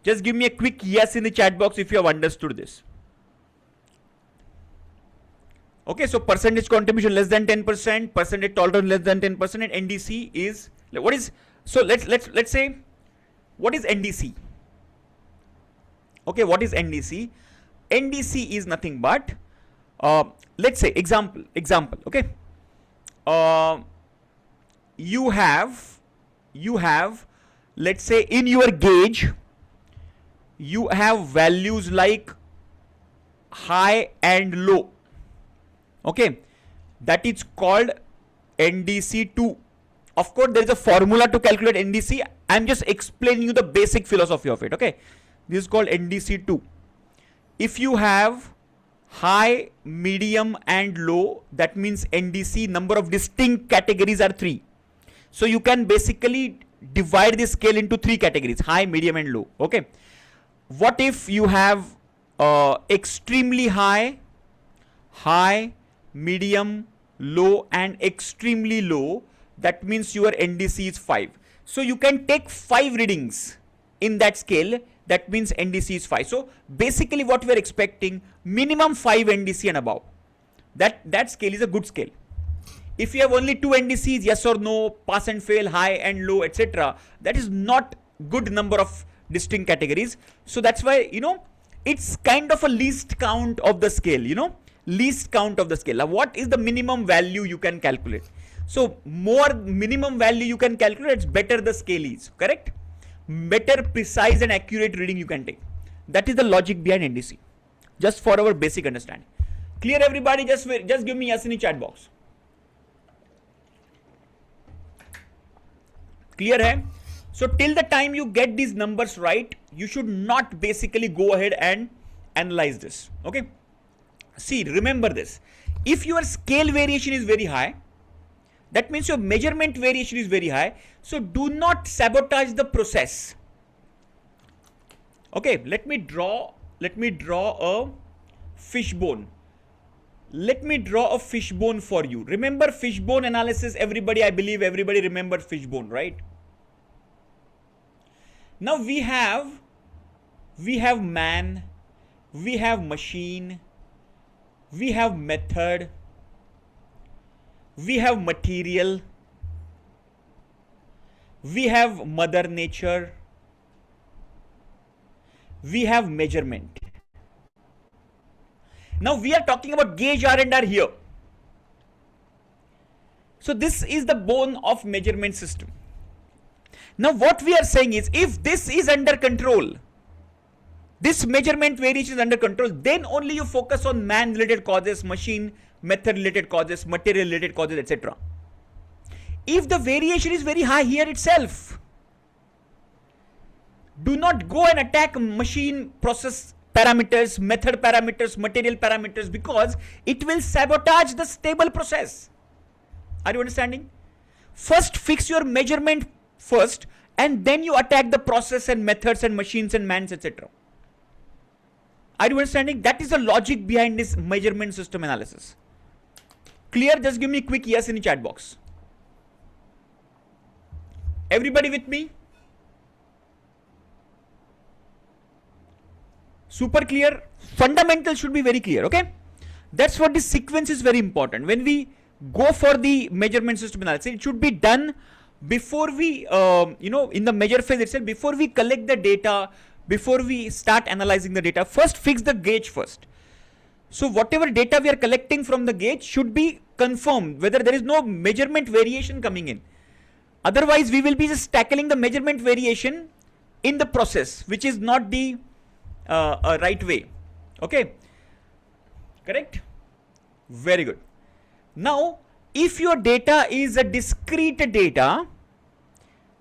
Just give me a quick yes in the chat box if you have understood this. Okay, so percentage contribution less than 10%, percentage tolerance less than 10%, and NDC is what is? So let's say, what is NDC? Okay, what is NDC? NDC is nothing but let's say example. Okay, you have let's say in your gauge you have values like high and low. Okay, that is called NDC2. Of course, there is a formula to calculate NDC. I'm just explaining you the basic philosophy of it. Okay, this is called NDC2. If you have high, medium, and low, that means NDC number of distinct categories are 3. So you can basically divide this scale into 3 categories: high, medium, and low. Okay. What if you have extremely high, medium, low, and extremely low? That means your NDC is 5. So you can take 5 readings in that scale. That means NDC is 5. So basically what we are expecting, minimum 5 NDC and above. That scale is a good scale. If you have only 2 NDCs, yes or no, pass and fail, high and low, etc., that is not good number of distinct categories. So that's why, it's kind of a least count of the scale, least count of the scale. Now, what is the minimum value you can calculate? So more minimum value you can calculate, it's better the scale is, correct? Better, precise and accurate reading you can take. That is the logic behind NDC. Just for our basic understanding. Clear everybody? Just give me yes in the chat box. Clear hai? So till the time you get these numbers right, you should not basically go ahead and analyze this. Okay. See, remember this. If your scale variation is very high, that means your measurement variation is very high. So do not sabotage the process. Okay, let me draw a fishbone. Let me draw a fishbone for you. Remember fishbone analysis, everybody, I believe everybody remembers fishbone, right? Now we have man, we have machine, we have method, we have material, we have mother nature, we have measurement. Now we are talking about gauge R&R here. So this is the bone of measurement system. Now what we are saying is, if this is under control, this measurement variation is under control, then only you focus on man related causes, machine method related causes, material related causes, etc. If the variation is very high here itself, do not go and attack machine process parameters, method parameters, material parameters, because it will sabotage the stable process. Are you understanding? First fix your measurement first, and then you attack the process and methods and machines and mans, etc. Are you understanding? That is the logic behind this measurement system analysis. Clear? Just give me a quick yes in the chat box. Everybody with me? Super clear? Fundamentals should be very clear, okay? That's what this sequence is very important. When we go for the measurement system analysis, it should be done before we, in the measure phase itself, before we collect the data, before we start analyzing the data. First fix the gauge first. So whatever data we are collecting from the gauge should be confirmed whether there is no measurement variation coming in. Otherwise we will be just tackling the measurement variation in the process, which is not the right way. Okay, correct? Very good. Now if your data is a discrete data,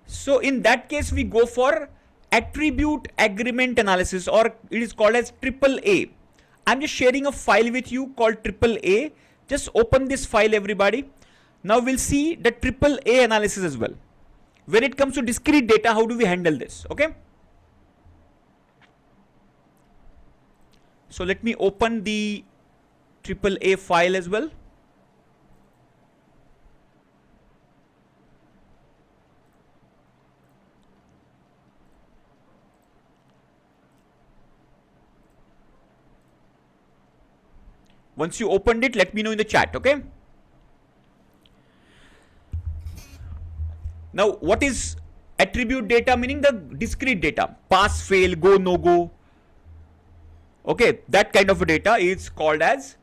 so in that case we go for attribute agreement analysis, or it is called as AAA. I'm just sharing a file with you called AAA. Just open this file, everybody. Now we'll see the AAA analysis as well. When it comes to discrete data, how do we handle this? Okay. So let me open the AAA file as well. Once you opened it, let me know in the chat, okay? Now, what is attribute data? Meaning the discrete data, pass, fail, go, no go. Okay, that kind of a data is called as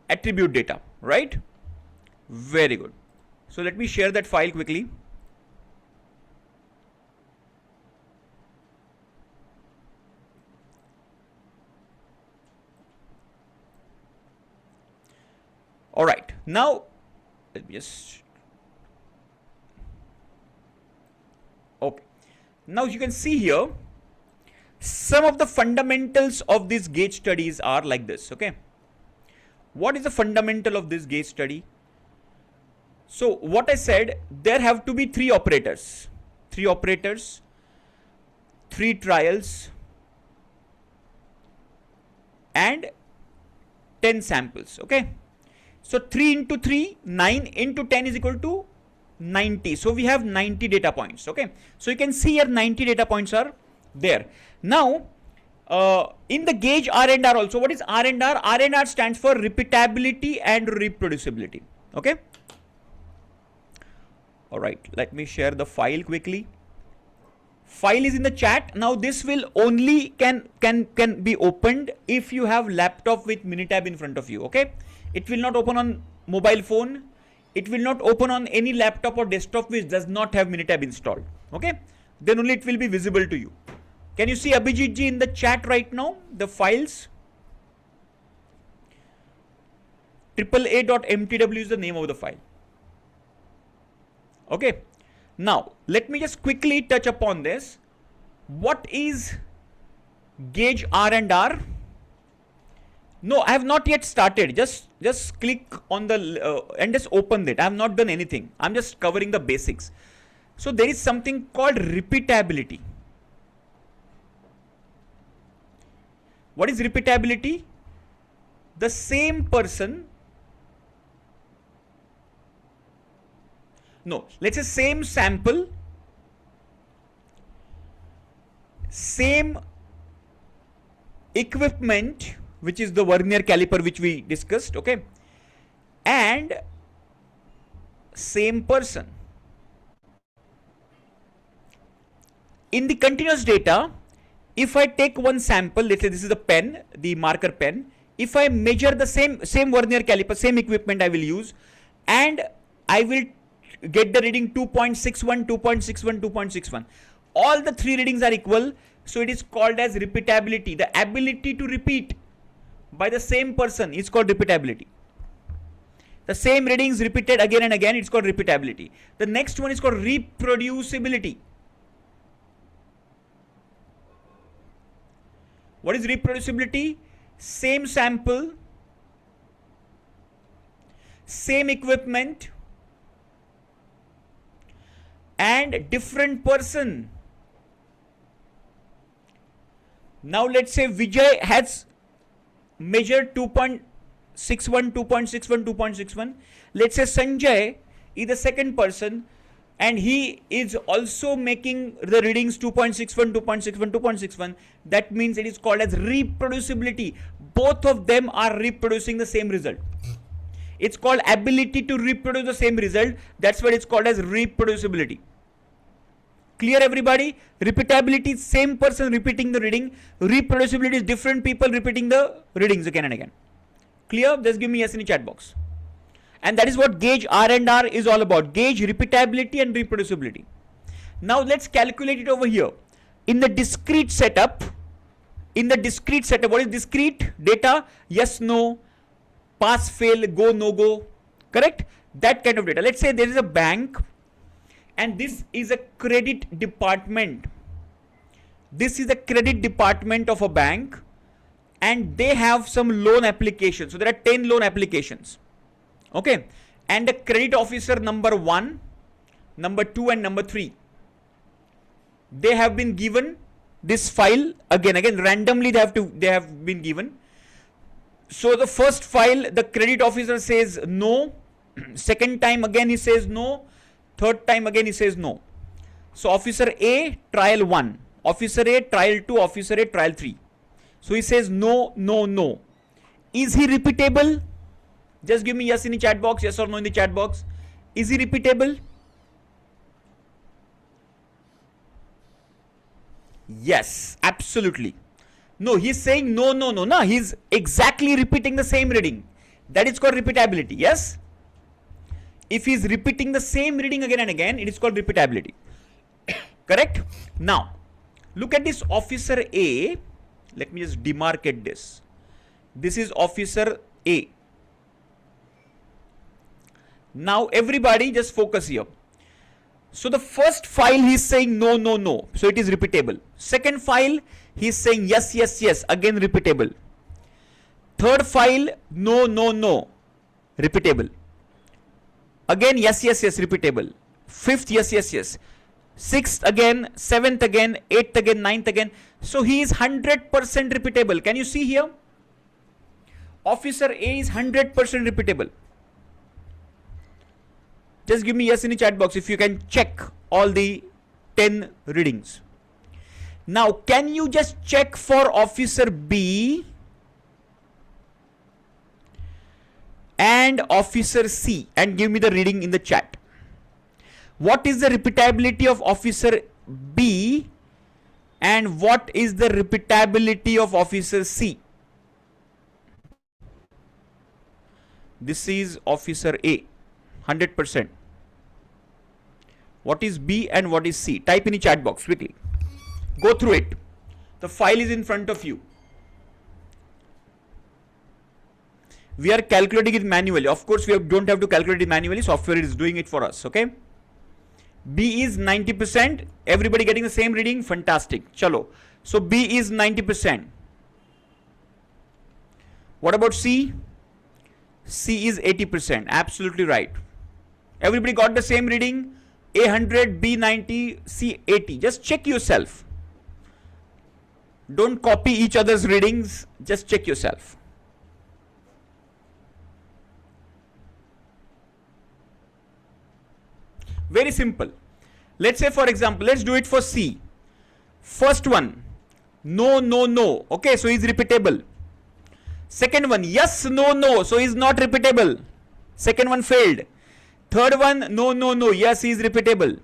attribute data, right? Very good. So let me share that file quickly. All right, now let me just, okay, now you can see here some of the fundamentals of these gauge studies are like this. Okay, what is the fundamental of this gauge study? So what I said, there have to be three operators, three trials, and 10 samples. Okay, so 3 into 3, 9 into 10 is equal to 90. So we have 90 data points. Okay, so you can see here 90 data points are there. Now in the gauge R&R also, what is R&R? R&R stands for repeatability and reproducibility. Okay, all right, let me share the file quickly. File is in the chat. Now this will only can be opened if you have laptop with Minitab in front of you. Okay, it will not open on mobile phone, it will not open on any laptop or desktop which does not have Minitab installed. Okay, then only it will be visible to you. Can you see Abhijit ji in the chat right now, the files? AAA.mtw is the name of the file. Okay, now let me just quickly touch upon this. What is gauge R&R? No, I have not yet started. Just click on the and just open it. I have not done anything. I'm just covering the basics. So there is something called repeatability. What is repeatability? The same person, no, let's say same sample, same equipment, which is the vernier caliper which we discussed, okay, and same person. In the continuous data, if I take one sample, let's say this is the pen, the marker pen, if I measure the same vernier caliper, same equipment I will use, and I will get the reading 2.61, 2.61, 2.61. All the three readings are equal, so it is called as repeatability. The ability to repeat by the same person is called repeatability. The same readings repeated again and again, it's called repeatability. The next one is called reproducibility. What is reproducibility? Same sample, same equipment, and different person. Now let's say Vijay has measured 2.61, 2.61, 2.61. Let's say Sanjay is the second person and he is also making the readings 2.61, 2.61, 2.61. That means it is called as reproducibility. Both of them are reproducing the same result. It's called ability to reproduce the same result. That's what it's called as reproducibility. Clear everybody? Repeatability is same person repeating the reading. Reproducibility is different people repeating the readings again and again. Clear? Just give me yes in the chat box. And that is what gauge R&R is all about. Gauge repeatability and reproducibility. Now let's calculate it over here. In the discrete setup, what is discrete? Data, yes, no, pass, fail, go, no go, correct? That kind of data. Let's say there is a bank and this is a credit department. This is the credit department of a bank and they have some loan applications. So there are 10 loan applications. Okay. And the credit officer number 1, number 2 and number 3. They have been given this file again randomly they have been given. So the first file the credit officer says no, second time again he says no, third time again he says no. So officer A trial 1, officer A trial 2, officer A trial 3. So he says no, no, no. Is he repeatable? Just give me yes in the chat box, yes or no in the chat box. Is he repeatable? Yes, absolutely. No, he's saying no, no, no, no. He's exactly repeating the same reading. That is called repeatability. Yes. If he's repeating the same reading again and again, it is called repeatability. Correct? Now, look at this officer A. Let me just demarcate this. This is officer A. Now everybody just focus here. So the first file he's saying no, no, no. So it is repeatable. Second file he's saying yes, yes, yes. Again repeatable. Third file no, no, no. Repeatable. Again yes, yes, yes. Repeatable. Fifth yes, yes, yes. Sixth again. Seventh again. Eighth again. Ninth again. So he is 100% repeatable. Can you see here? Officer A is 100% repeatable. Just give me yes in the chat box if you can check all the 10 readings. Now, can you just check for Officer B and Officer C and give me the reading in the chat? What is the repeatability of Officer B and what is the repeatability of Officer C? This is Officer A. 100%. What is B and what is C? Type in the chat box quickly. Go through it. The file is in front of you. We are calculating it manually. Of course, we don't have to calculate it manually. Software is doing it for us. Okay. B is 90%. Everybody getting the same reading? Fantastic. Chalo. So B is 90%. What about C? C is 80%. Absolutely right. Everybody got the same reading? A 100, B 90, C 80. Just check yourself. Don't copy each other's readings. Just check yourself. Very simple. Let's say, for example, let's do it for C. First one, no, no, no. Okay, so he's repeatable. Second one, yes, no, no. So he's not repeatable. Second one failed. Third one, no, no, no. Yes, he is repeatable.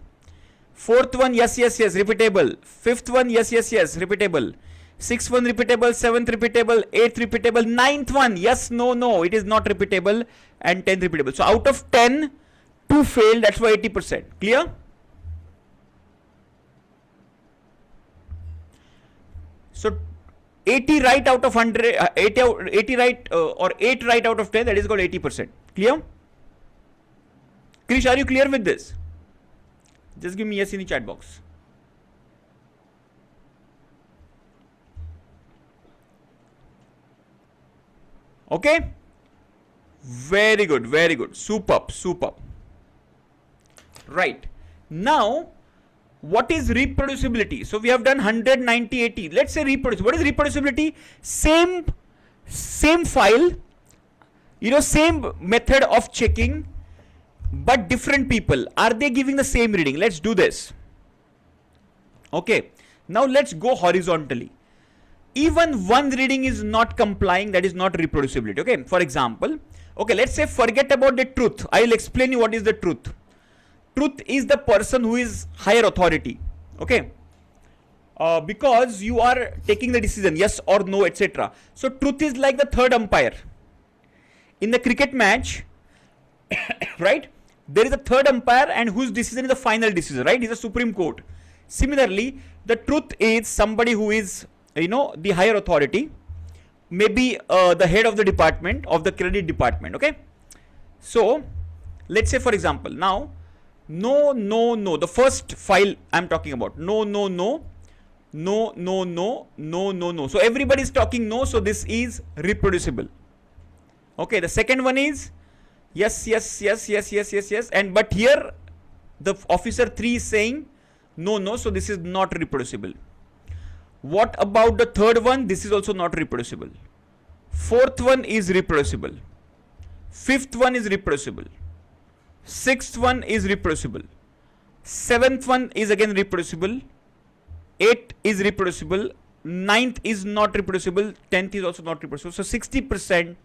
Fourth one, yes, yes, yes, repeatable. Fifth one, yes, yes, yes, repeatable. Sixth one, repeatable. Seventh, repeatable. Eighth, repeatable. Ninth one, yes, no, no. It is not repeatable. And 10th, repeatable. So out of 10, 2 failed. That's why 80%. Clear? So 80 right out of 100, 80 right or 8 right out of 10, that is called 80%. Clear? Krish, are you clear with this? Just give me yes in the chat box. Okay? Very good, very good. Superb, superb. Right. Now, what is reproducibility? So we have done 100, 90, 80. Let's say reproducibility. What is reproducibility? Same file, same method of checking, but different people. Are they giving the same reading? Let's do this. Okay. Now let's go horizontally. Even one reading is not complying, that is not reproducibility. Okay. For example, okay, let's say forget about the truth. I'll explain you what is the truth. Truth is the person who is higher authority. Okay. Because you are taking the decision, yes or no, etc. So truth is like the third umpire. In the cricket match, right? There is a third umpire and whose decision is the final decision, right? Is the Supreme Court. Similarly, the truth is somebody who is, the higher authority, maybe the head of the department, of the credit department. Okay. So let's say, for example, now, no, no, no. The first file I'm talking about. No, no, no. No, no, no. No, no, no. So everybody is talking no. So this is reproducible. Okay. The second one is yes, yes, yes, yes, yes, yes, yes. And but here the officer 3 is saying no, no. So this is not reproducible. What about the third one? This is also not reproducible. Fourth one is reproducible. Fifth one is reproducible. Sixth one is reproducible. Seventh one is again reproducible. Eighth is reproducible. Ninth is not reproducible. 10th is also not reproducible. So 60%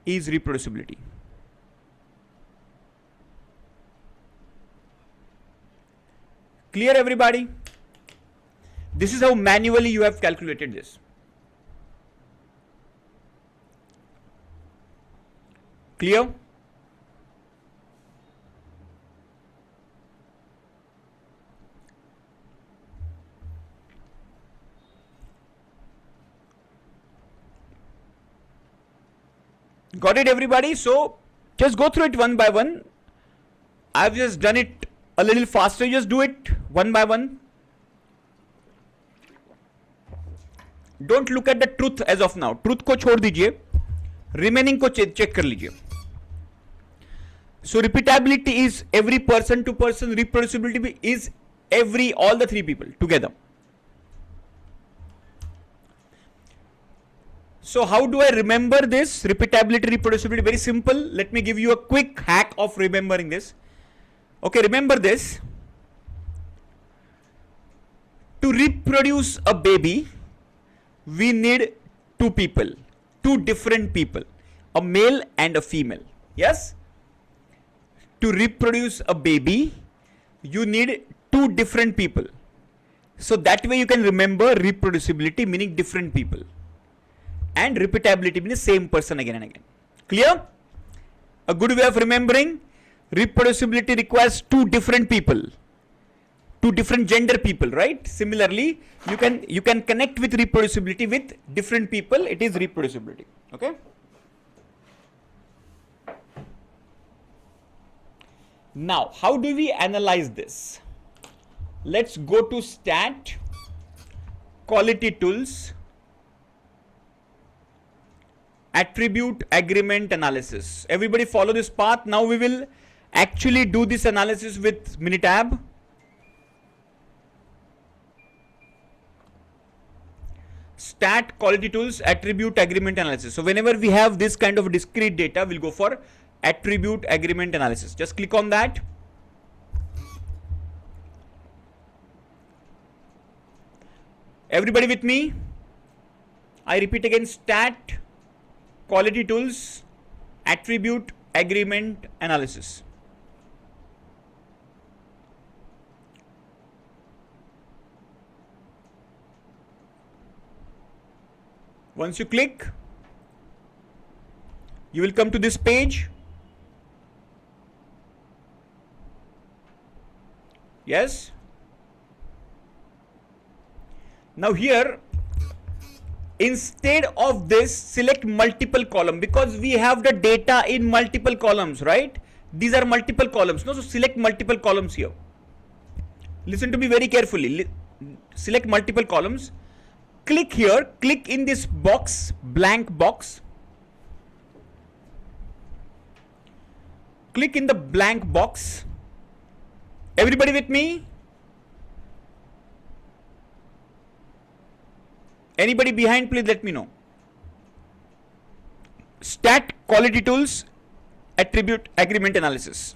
is reproducibility. Clear, everybody? This is how manually you have calculated this. Clear? Got it, everybody? So just go through it one by one. I've just done it a little faster. Just do it one by one. Don't look at the truth as of now. Truth को छोड़ दीजिए, remaining को check कर लीजिए. So repeatability is every person to person. Reproducibility is all the three people together. So how do I remember this? Repeatability, reproducibility, very simple. Let me give you a quick hack of remembering this. Okay, remember this. To reproduce a baby, we need two people, two different people, a male and a female. Yes? To reproduce a baby, you need two different people. So that way you can remember reproducibility meaning different people, and repeatability meaning same person again and again. Clear? A good way of remembering: reproducibility requires two different people, two different gender people, right? Similarly, you can connect with reproducibility with different people. It is reproducibility. Okay. Now, how do we analyze this? Let's go to stat, quality tools, attribute agreement analysis. Everybody follow this path. Now we will actually do this analysis with Minitab. Stat, quality tools, attribute agreement analysis. So whenever we have this kind of discrete data, we'll go for attribute agreement analysis. Just click on that. Everybody with me? I repeat again: stat, quality tools, attribute agreement analysis. Once you click, you will come to this page. Yes. Now here, instead of this, select multiple column, because we have the data in multiple columns, right? These are multiple columns. No, so select multiple columns here. Listen to me very carefully. Select multiple columns. Click here. Click in this box, blank box. Click in the blank box. Everybody with me? Anybody behind, please let me know. Stat, quality tools, attribute agreement analysis.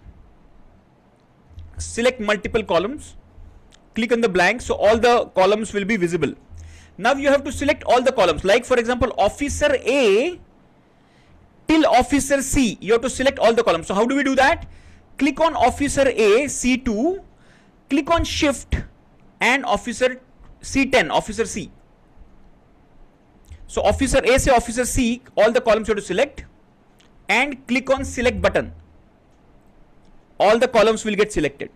Select multiple columns. Click on the blank, so all the columns will be visible. Now you have to select all the columns. Like for example, officer A till officer C. You have to select all the columns. So how do we do that? Click on officer A, C2. Click on shift and officer C10, officer C. So officer A से officer C, all the columns you have to select and click on select button. All the columns will get selected.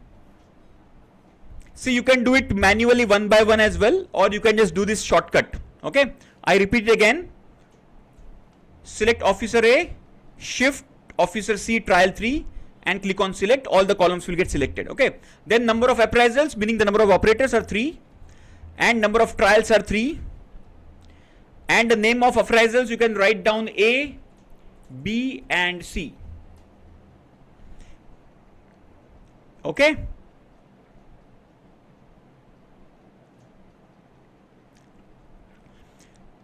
See, you can do it manually one by one as well, or you can just do this shortcut. Okay. I repeat it again. Select officer A, shift officer C, trial 3 and click on select. All the columns will get selected. Okay. Then number of appraisals, meaning the number of operators, are 3 and number of trials are 3. And the name of appraisals, you can write down A, B and C. Okay.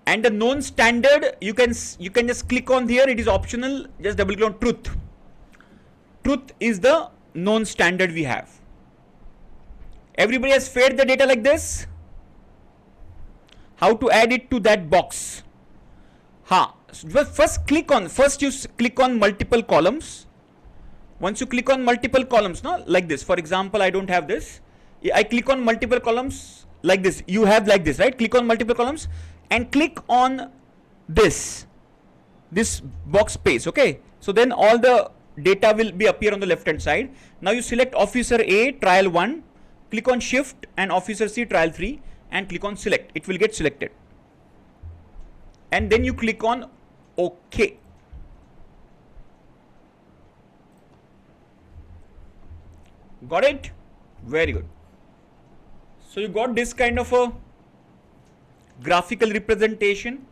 And the known standard, you can just click on here. It is optional. Just double click on truth. Truth is the known standard we have. Everybody has fed the data like this. How to add it to that box? First you click on multiple columns. Once you click on multiple columns, no, like this. For example, I don't have this. I click on multiple columns like this. You have like this, right? Click on multiple columns and click on this box space. Okay. So then all the data will be appear on the left hand side. Now you select officer A, trial 1. Click on shift and officer C, trial 3. And click on select. It will get selected. And then you click on OK. Got it? Very good. So you got this kind of a graphical representation.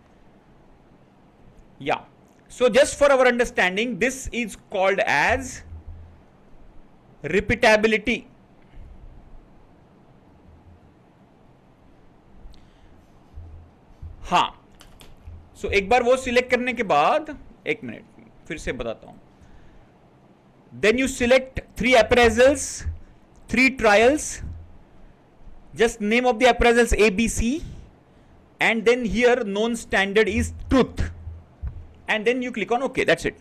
Yeah. So just for our understanding, this is called as repeatability. हाँ, so एक बार वो select करने के बाद, एक minute फिर से बताता हूं. Then you select 3 appraisals, 3 trials. Just name of the appraisals A, B, C, and then here known standard is truth, and then you click on OK. That's it.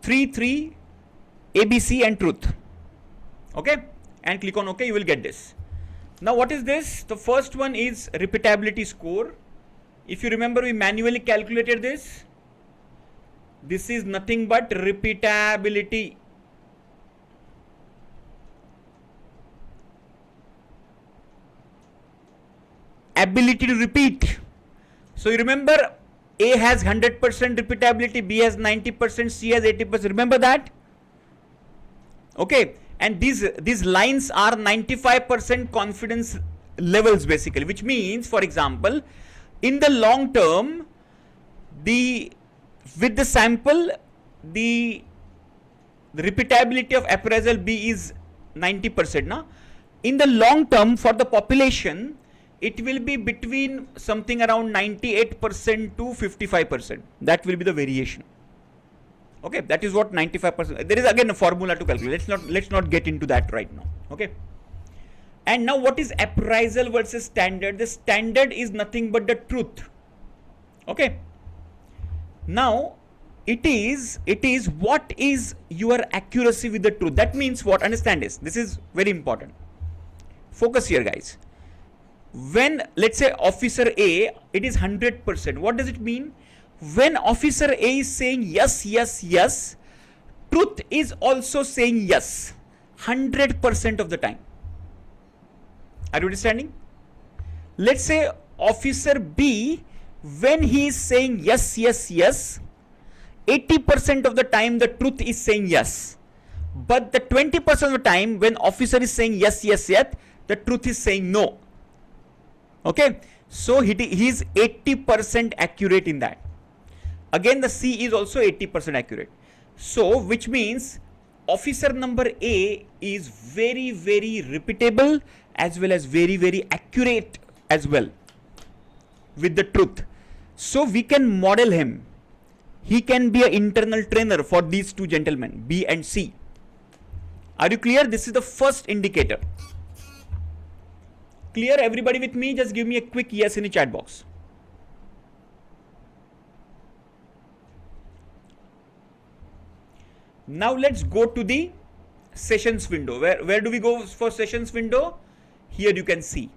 3, A, B, C, and truth. Okay, and click on OK. You will get this. Now, what is this? The first one is repeatability score. If you remember, we manually calculated this. This is nothing but repeatability. Ability to repeat. So you remember A has 100% repeatability, B has 90%, C has 80%. Remember that? Okay. And these lines are 95% confidence levels basically, which means, for example, in the long term, with the sample, the repeatability of appraisal B is 90%. Now, in the long term for the population, it will be between something around 98% to 55%. That will be the variation. Okay, that is what 95%. There is again a formula to calculate. Let's not get into that right now. Okay. And now what is appraisal versus standard? The standard is nothing but the truth. Okay. Now it is what is your accuracy with the truth. That means what? Understand this. This is very important. Focus here, guys. When let's say officer A, it is 100%. What does it mean? When officer A is saying yes, yes, yes, truth is also saying yes 100% of the time. Are you understanding? Let's say officer B, when he is saying yes, yes, yes, 80% of the time the truth is saying yes. But the 20% of the time when officer is saying yes, yes, yes, the truth is saying no. Okay, so he is 80% accurate in that. Again, the C is also 80% accurate. So, which means officer number A is very, very repeatable as well as very, very accurate as well with the truth. So, we can model him. He can be an internal trainer for these two gentlemen, B and C. Are you clear? This is the first indicator. Clear? Everybody with me? Just give me a quick yes in the chat box. Now let's go to the sessions window. Where do we go for sessions window? Here you can see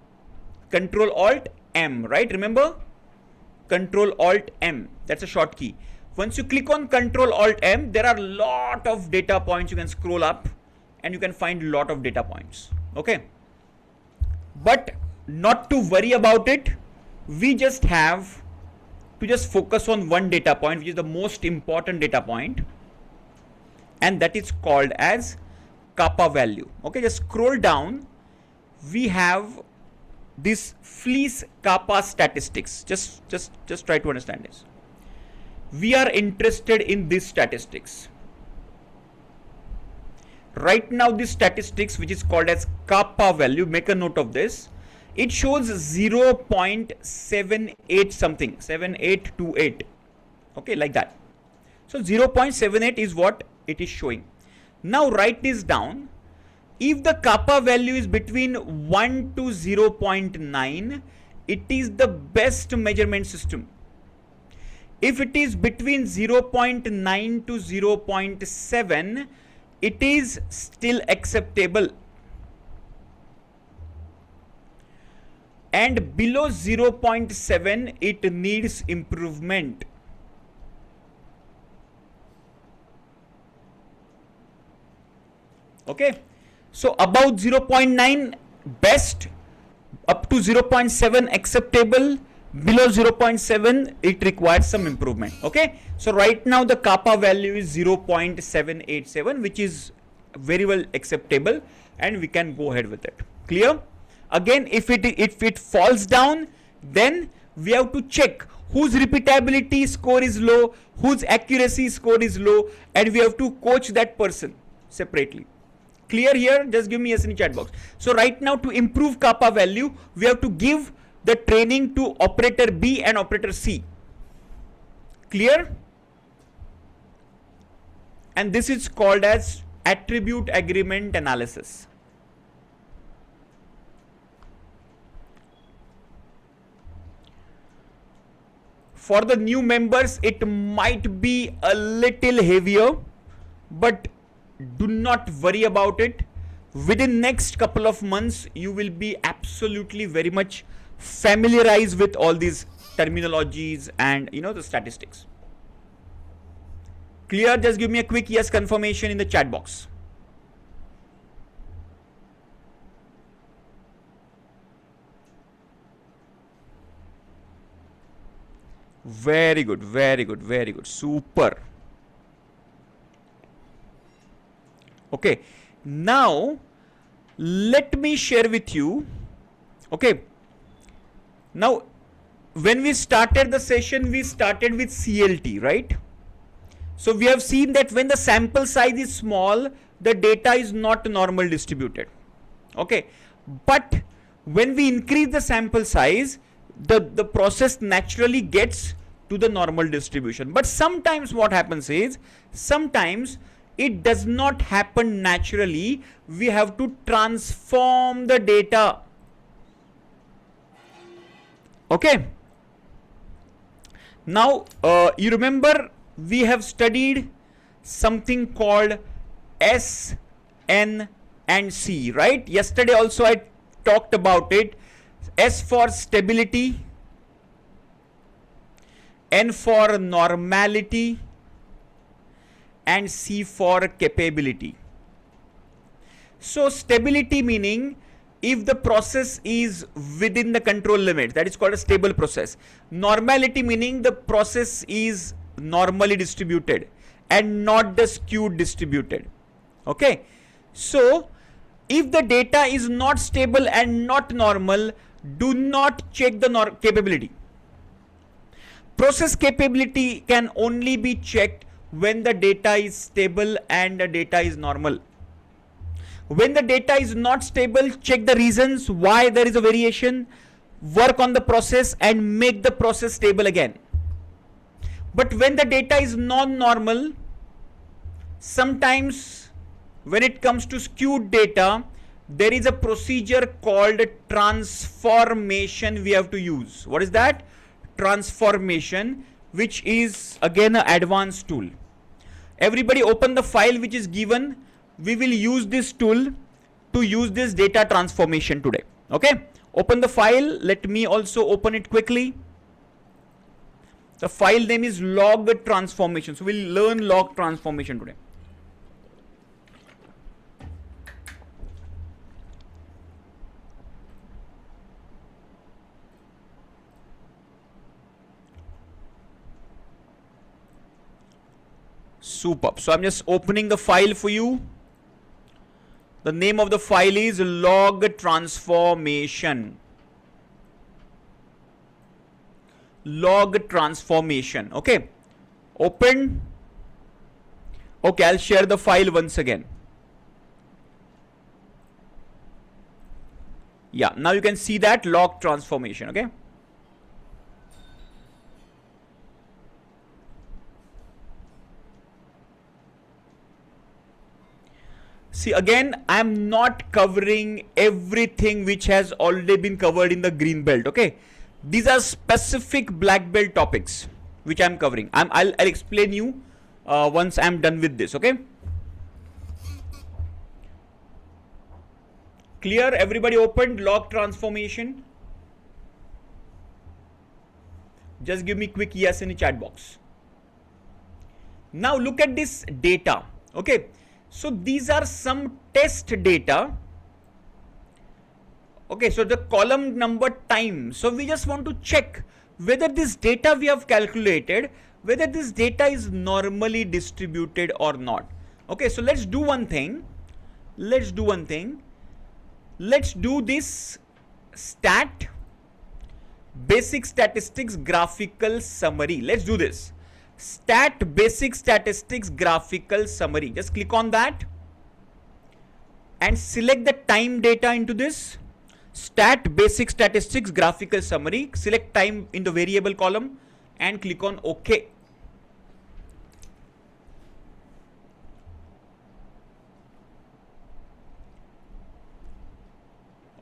Control Alt M, right? Remember? Control Alt M. That's a short key. Once you click on Control Alt M, there are a lot of data points. You can scroll up and you can find a lot of data points. Okay. But not to worry about it. We just have to just focus on one data point, which is the most important data point. And that is called as kappa value. Okay, just scroll down. We have this fleece kappa statistics. Just try to understand this. We are interested in these statistics. Right now, this statistics, which is called as kappa value, make a note of this. It shows 0.78 something, 7828. Okay, like that. So 0.78 is what it is showing. Now write this down. If the kappa value is between 1 to 0.9, it is the best measurement system. If it is between 0.9 to 0.7, it is still acceptable. And below 0.7, it needs improvement. Okay, so above 0.9 best, up to 0.7 acceptable, below 0.7 it requires some improvement. Okay, so right now the kappa value is 0.787, which is very well acceptable, and we can go ahead with it. Clear? Again, if it falls down, then we have to check whose repeatability score is low, whose accuracy score is low, and we have to coach that person separately. Clear here? Just give me yes in the chat box. So right now, to improve kappa value, we have to give the training to operator B and operator C. Clear? And this is called as attribute agreement analysis. For the new members, it might be a little heavier, but do not worry about it. Within next couple of months, you will be absolutely very much familiarized with all these terminologies and the statistics. Clear? Just give me a quick yes confirmation in the chat box. Very good, very good, very good. Super. Okay. Now, let me share with you. Okay. Now, when we started the session, we started with CLT, right? So we have seen that when the sample size is small, the data is not normal distributed. Okay. But when we increase the sample size, the process naturally gets to the normal distribution. But sometimes what happens is, sometimes it does not happen naturally. We have to transform the data. Okay. Now, you remember we have studied something called S, N and C, right? Yesterday also I talked about it. S for stability, N for normality, and C for capability. So stability meaning if the process is within the control limit, that is called a stable process. Normality meaning the process is normally distributed and not the skewed distributed. Okay. So if the data is not stable and not normal, do not check the capability. Process capability can only be checked when the data is stable and the data is normal. When the data is not stable, check the reasons why there is a variation, work on the process and make the process stable again. But when the data is non-normal, sometimes when it comes to skewed data, there is a procedure called transformation we have to use. What is that? Transformation, which is again an advanced tool. Everybody open the file which is given. We will use this tool to use this data transformation today. Okay. Open the file. Let me also open it quickly. The file name is log transformation. So we'll learn log transformation today. Superb. So I'm just opening the file for you. The name of the file is log transformation. Log transformation. Okay. Open. Okay, I'll share the file once again. Yeah, now you can see that log transformation. Okay. See, again, I am not covering everything which has already been covered in the green belt. Okay. These are specific black belt topics which I am covering. I'll explain you once I am done with this. Okay. Clear? Everybody opened log transformation? Just give me quick yes in the chat box. Now look at this data. Okay. So these are some test data. Okay, so the column number time. So we just want to check whether this data we have calculated, whether this data is normally distributed or not. Okay, so let's do one thing. let's do one thing. Let's do this stat basic statistics graphical summary. Let's do this stat basic statistics graphical summary. Just click on that and select the time data into this stat basic statistics graphical summary. Select time in the variable column and click on OK.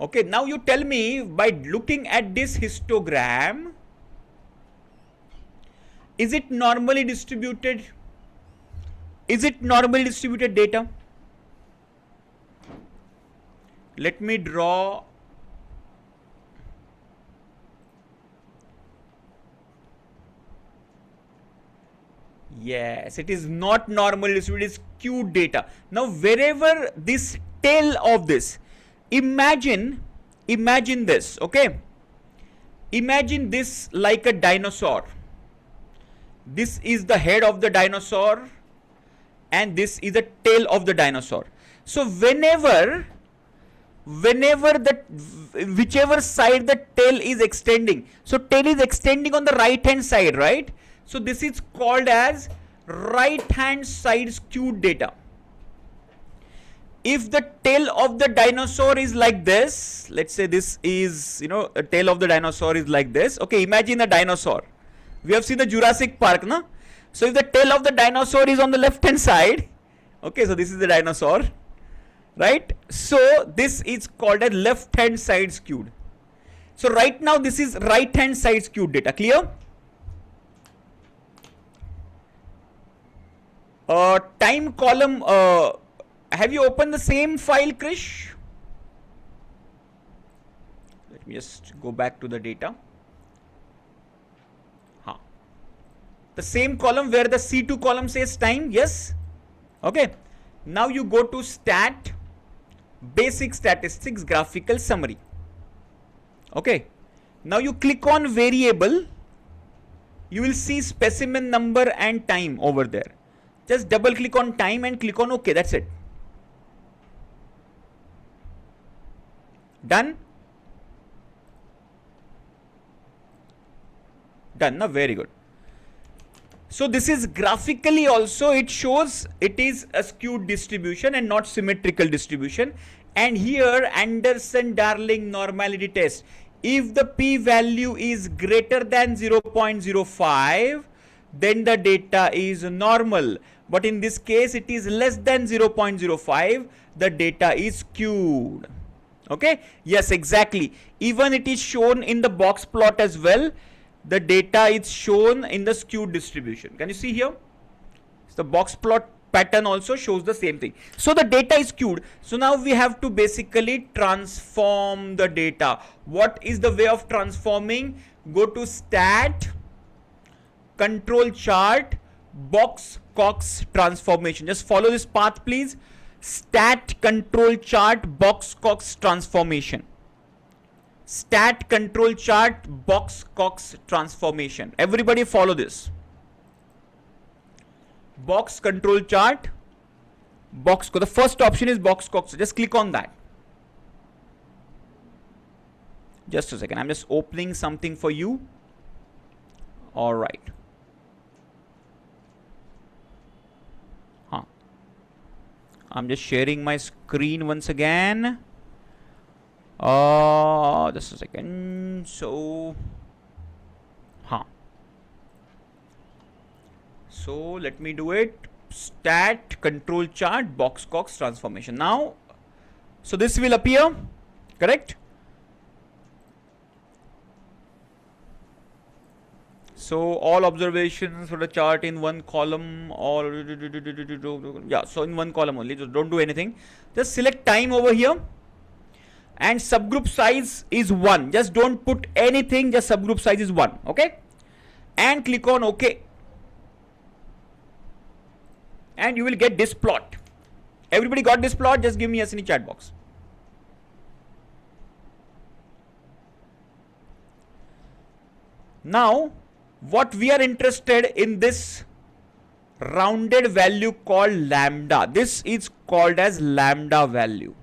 Okay, now you tell me, by looking at this histogram, is it normally distributed? Is it normally distributed data? Let me draw yes, it is not normally distributed, it is skewed data. Now wherever this tail of this, imagine this, okay? Imagine this like a dinosaur. This is the head of the dinosaur and this is the tail of the dinosaur. So whenever whichever side the tail is extending, so tail is extending on the right hand side, right? So this is called as right hand side skewed data. If the tail of the dinosaur is like this, let's say this is, a tail of the dinosaur is like this. Okay, imagine a dinosaur. We have seen the Jurassic Park, na? So if the tail of the dinosaur is on the left hand side, okay, so this is the dinosaur, right? So this is called a left hand side skewed. So right now this is right hand side skewed data. Clear? Time column. Have you opened the same file, Krish? Let me just go back to the data. The same column where the C2 column says time, yes? Okay. Now you go to stat, basic statistics, graphical summary. Okay. Now you click on variable. You will see specimen number and time over there. Just double click on time and click on OK. That's it. Done? Done, no? Very good. So this is graphically also, it shows it is a skewed distribution and not symmetrical distribution. And here Anderson-Darling normality test. If the p-value is greater than 0.05, then the data is normal. But in this case, it is less than 0.05, the data is skewed. Okay? Yes, exactly. Even it is shown in the box plot as well. The data is shown in the skewed distribution. Can you see here? The box plot pattern also shows the same thing. So the data is skewed. So now we have to basically transform the data. What is the way of transforming? Go to stat, control chart, box Cox transformation. Just follow this path, please. Stat, control chart, box Cox transformation. Stat, control chart, box Cox transformation. Everybody follow this. Box, control chart, box. The first option is box Cox. Just click on that. Just a second. I'm just opening something for you. All right. I'm just sharing my screen once again. Just a second. So, so let me do it. Stat, control chart, box Cox transformation. Now, so this will appear, correct? So all observations for the chart in one column, or yeah, so in one column only. So don't do anything. Just select time over here, and subgroup size is 1. Just don't put anything. Just subgroup size is 1. Okay, and click on OK, and you will get this plot. Everybody got this plot? Just give me yes in the chat box. Now, what we are interested in this rounded value called lambda. This is called as lambda value.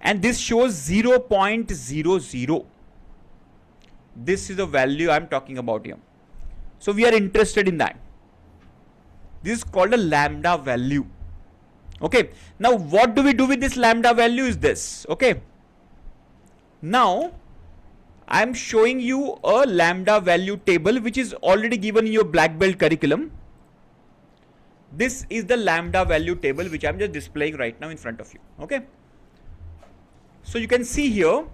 And this shows 0.00. This is the value I'm talking about here. So we are interested in that. This is called a lambda value. Okay. Now what do we do with this lambda value is this. Okay. Now I'm showing you a lambda value table which is already given in your black belt curriculum. This is the lambda value table which I'm just displaying right now in front of you. Okay. So you can see here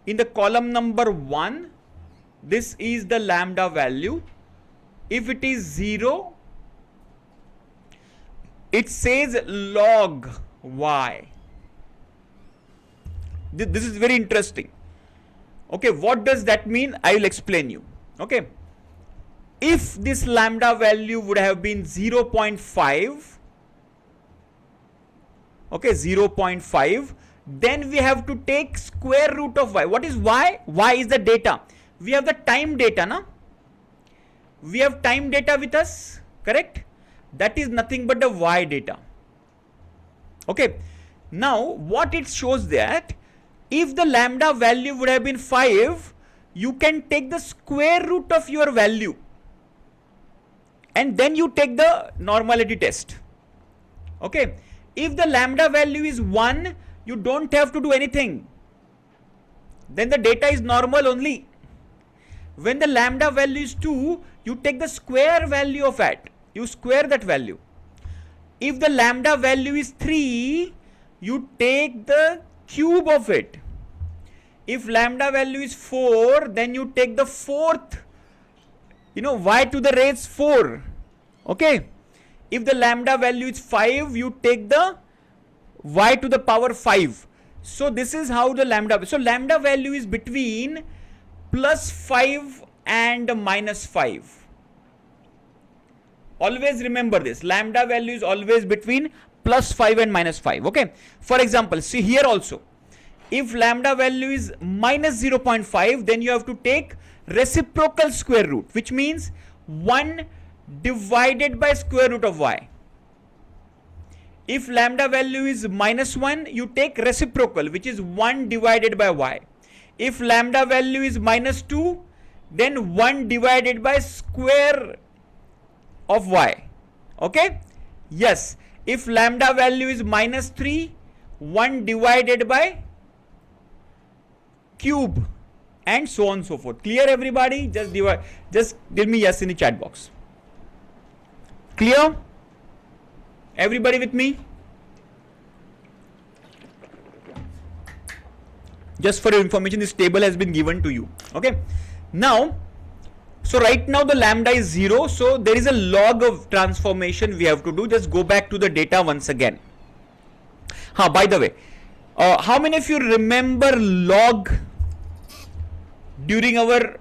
in the column number 1, this is the lambda value. If it is 0, it says log y. This is very interesting. Okay, what does that mean? I will explain you. Okay. If this lambda value would have been 0.5, okay, 0.5, then we have to take square root of y. What is y? Y is the data. We have the time data, na? We have time data with us, correct? That is nothing but the y data. Okay. Now, what it shows that if the lambda value would have been 5, you can take the square root of your value and then you take the normality test. Okay. If the lambda value is 1, you don't have to do anything. Then the data is normal only. When the lambda value is 2, you take the square value of it. You square that value. If the lambda value is 3, you take the cube of it. If lambda value is 4, then you take the fourth, y to the raise 4. Okay. If the lambda value is 5, you take the y to the power 5. So this is how the lambda, so lambda value is between plus 5 and minus 5. Always remember this, lambda value is always between plus 5 and minus 5. Okay. For example, see here also, if lambda value is minus 0.5, then you have to take reciprocal square root, which means 1 divided by square root of y. If lambda value is minus 1, you take reciprocal, which is 1 divided by y. If lambda value is minus 2, then 1 divided by square of y. Okay. Yes. If lambda value is minus 3, 1 divided by cube, and so on and so forth. Clear everybody? Just tell me yes in the chat box. Clear? Everybody with me? Just for your information, this table has been given to you. Okay. Now, so right now the lambda is 0. So there is a log of transformation we have to do. Just go back to the data once again. By the way, how many of you remember log during our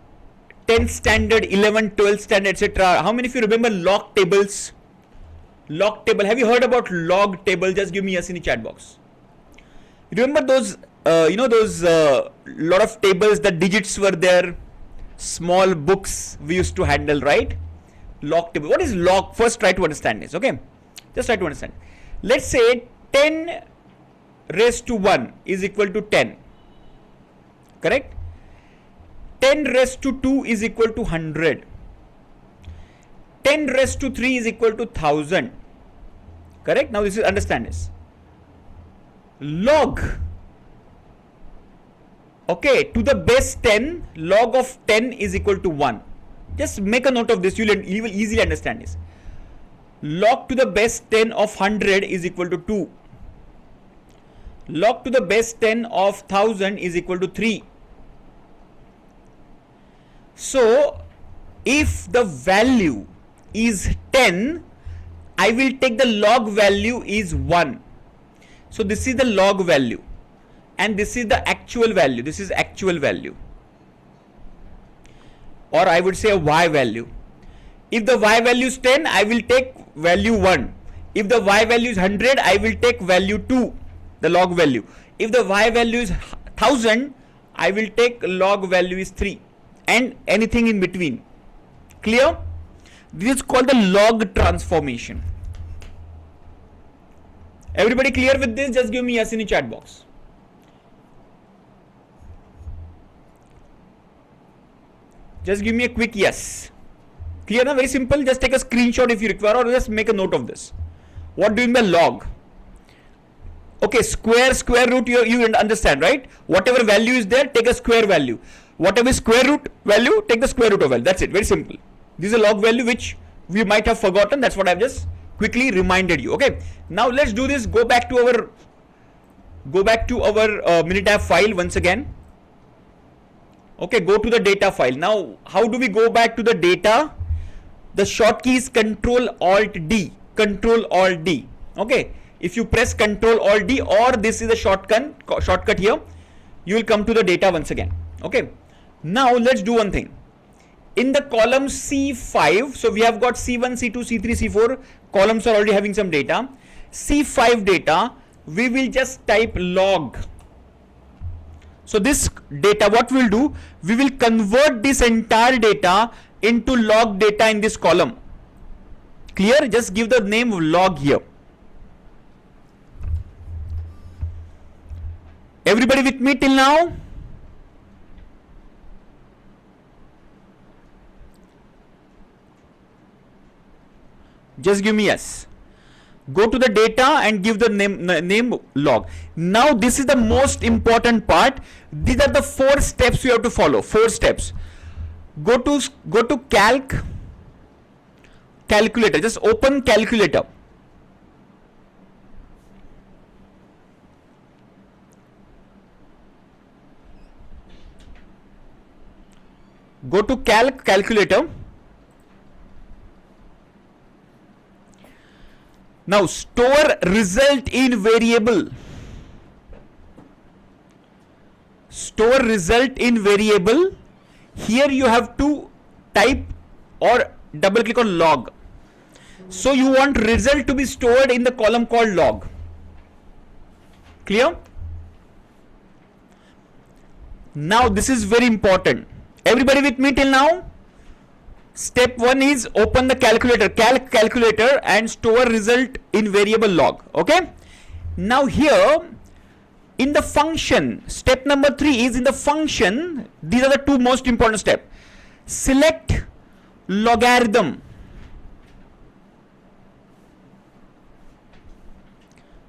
10th standard, 11th, 12th standard, etc.? How many of you remember log tables? Log table. Have you heard about log table? Just give me yes in the chat box. Remember those, lot of tables, the digits were there, small books we used to handle, right? Log table. What is log? First try to understand this, okay? Just try to understand. Let's say 10 raised to 1 is equal to 10, correct? 10 raised to 2 is equal to 100. 10 raised to 3 is equal to 1000. Correct? Now this is, understand this. Log, okay, to the base 10, log of 10 is equal to 1. Just make a note of this, you will easily understand this. Log to the base 10 of 100 is equal to 2. Log to the base 10 of 1000 is equal to 3. So, if the value is 10, I will take the log value is 1. So this is the log value and this is the actual value. This is actual value, or I would say a y value. If the y value is 10, I will take value 1. If the y value is 100, I will take value 2, the log value. If the y value is 1000, I will take log value is 3, and anything in between. Clear? This is called the log transformation. Everybody clear with this? Just give me yes in the chat box. Just give me a quick yes. Clear now? Very simple. Just take a screenshot if you require, or just make a note of this. What do you mean by log? Okay, square root, you understand, right? Whatever value is there, take a square value. Whatever is square root value, take the square root of value. That's it. Very simple. This is a log value which we might have forgotten. That's what I've just quickly reminded you. Okay. Now let's do this. Go back to our Minitab file once again. Okay, go to the data file. Now, how do we go back to the data? The short key is Control Alt D. Control Alt D. Okay. If you press Control Alt D, or this is a shortcut here, you will come to the data once again. Okay. Now let's do one thing. In the column C5, so we have got C1, C2, C3, C4 columns are already having some data. C5 data, we will just type log. So this data, what we'll do, we will convert this entire data into log data in this column. Clear? Just give the name of log here. Everybody with me till now? Just give me yes. Go to the data and give the name log. Now this is the most important part. These are the 4 steps you have to follow. 4 steps. Go to calculator. Just open calculator. Go to calculator. Now store result in variable. Store result in variable. Here you have to type or double click on log. So you want result to be stored in the column called log. Clear? Now this is very important. Everybody with me till now? Step 1 is open the calculator and store result in variable log. Okay. Now here in the function, step number 3 is in the function. These are the 2 most important steps. Select logarithm.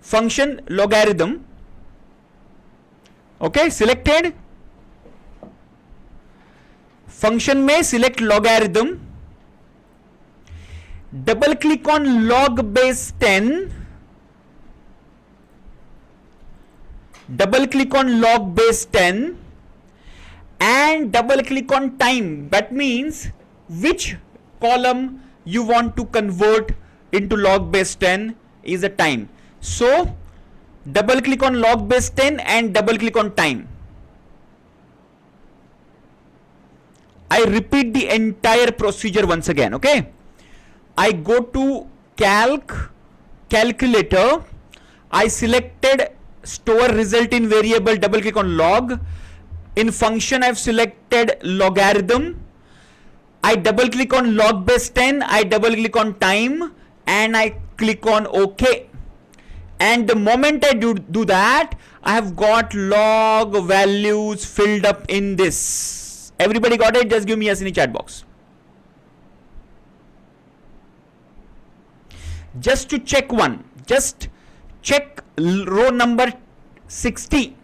Function logarithm. Okay, selected. Function में select logarithm. Double click on log base 10. Double click on log base 10 and double click on time. That means which column you want to convert into log base 10 is a time. So double click on log base 10 and double click on time. I repeat the entire procedure once again. Okay. I go to calculator. I selected store result in variable, double click on log. In function I've selected logarithm. I double click on log base 10. I double click on time and I click on OK. And the moment I do that, I have got log values filled up in this. Everybody got it? Just give me yes in the chat box. Just to check one, just check row number 60.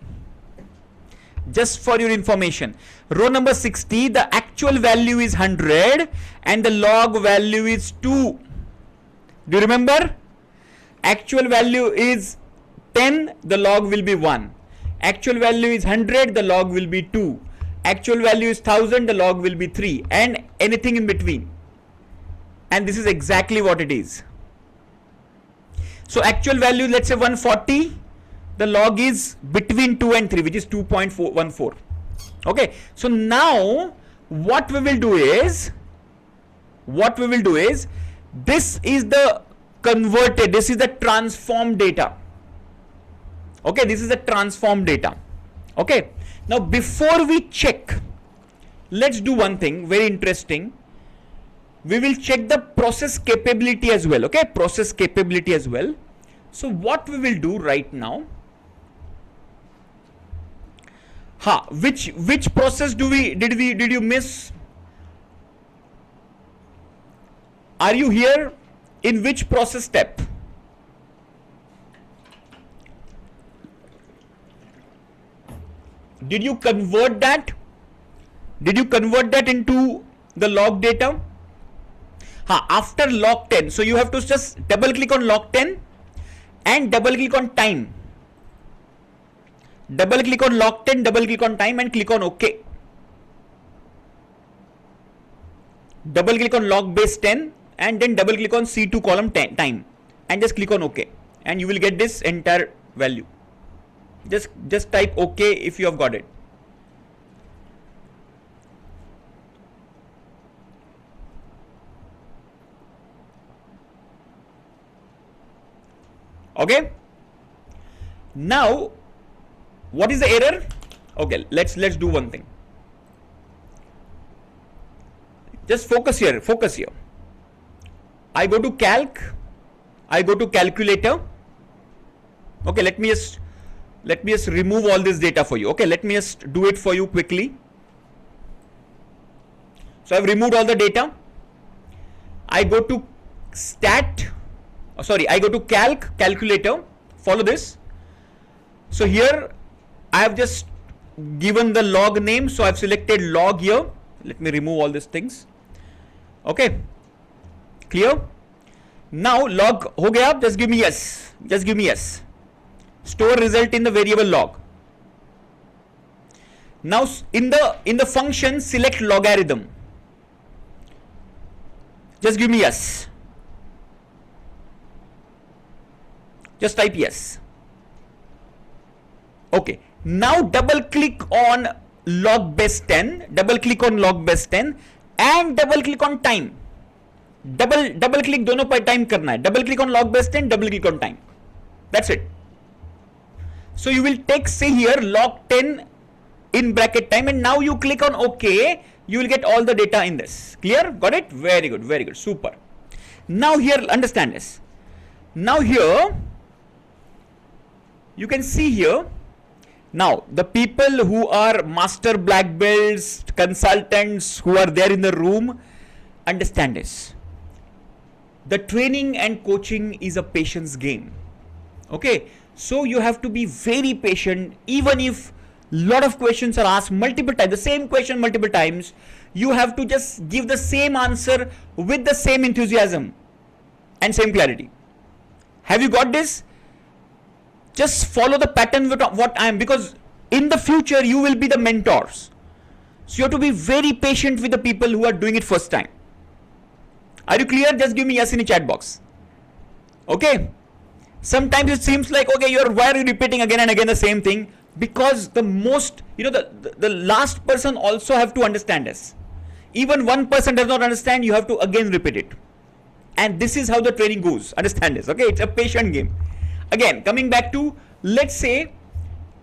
Just for your information, row number 60, the actual value is 100 and the log value is 2. Do you remember? Actual value is 10, the log will be 1. Actual value is 100, the log will be 2. Actual value is 1000, the log will be 3, and anything in between. And this is exactly what it is. So actual value, let's say 140, the log is between 2 and 3, which is 2.14. Okay. So now what we will do is, this is the converted, this is the transformed data. Okay. This is the transformed data. Okay. Now before we check, let's do one thing very interesting. we will check the process capability as well. Okay, process capability as well. So what we will do right now, which process did you miss? Are you here? In which process step? Did you convert that? Did you convert that into the log data? After log 10, so you have to just double click on log 10 and double click on time. Double click on log 10, double click on time and click on OK. Double click on log base 10 and then double click on C2 column 10 time and just click on OK, and you will get this entire value. Just type OK if you have got it. Okay. Now, what is the error? Okay, let's do one thing. Just focus here. Focus here. I go to calc. I go to calculator. Okay, let me just remove all this data for you. Okay, let me just do it for you quickly. So I've removed all the data. I go to I go to calculator. Follow this. So here I have just given the log name. So I've selected log here. Let me remove all these things. Okay. Clear? Now log ho gaya. Just give me yes. Just give me yes. Store result in the variable log. Now in the function select logarithm. Just give me yes. Just type yes. Okay. Now double click on log base 10. Double click on log base 10 and double click on time. Double click दोनों पर time करना है. Double click on log base 10. Double click on time. That's it. So you will take, say here, log 10 in bracket time, and now you click on OK. You will get all the data in this. Clear? Got it? Very good. Very good. Super. Now here, understand this. Now here, you can see here. Now the people who are master black belts, consultants who are there in the room, understand this. The training and coaching is a patience game. Okay. So you have to be very patient. Even if lot of questions are asked multiple times, the same question multiple times, you have to just give the same answer with the same enthusiasm and same clarity. Have you got this? Just follow the pattern with what I am, because in the future you will be the mentors. So you have to be very patient with the people who are doing it first time. Are you clear? Just give me yes in the chat box. Okay. Sometimes it seems like, okay, why are you repeating again and again the same thing? Because the last person also have to understand this. Even one person does not understand, you have to again repeat it. And this is how the training goes. Understand this. Okay, it's a patient game. Again, coming back to, let's say,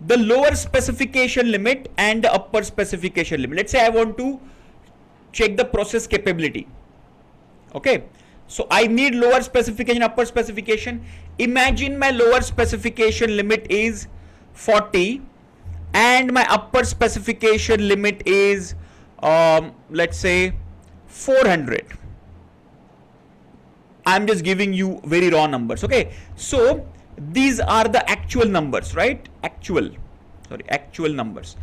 the lower specification limit and the upper specification limit. Let's say I want to check the process capability. Okay. So I need lower specification, upper specification. Imagine my lower specification limit is 40 and my upper specification limit is let's say 400. I'm just giving you very raw numbers. Okay. So these are the actual numbers, right? Actual numbers.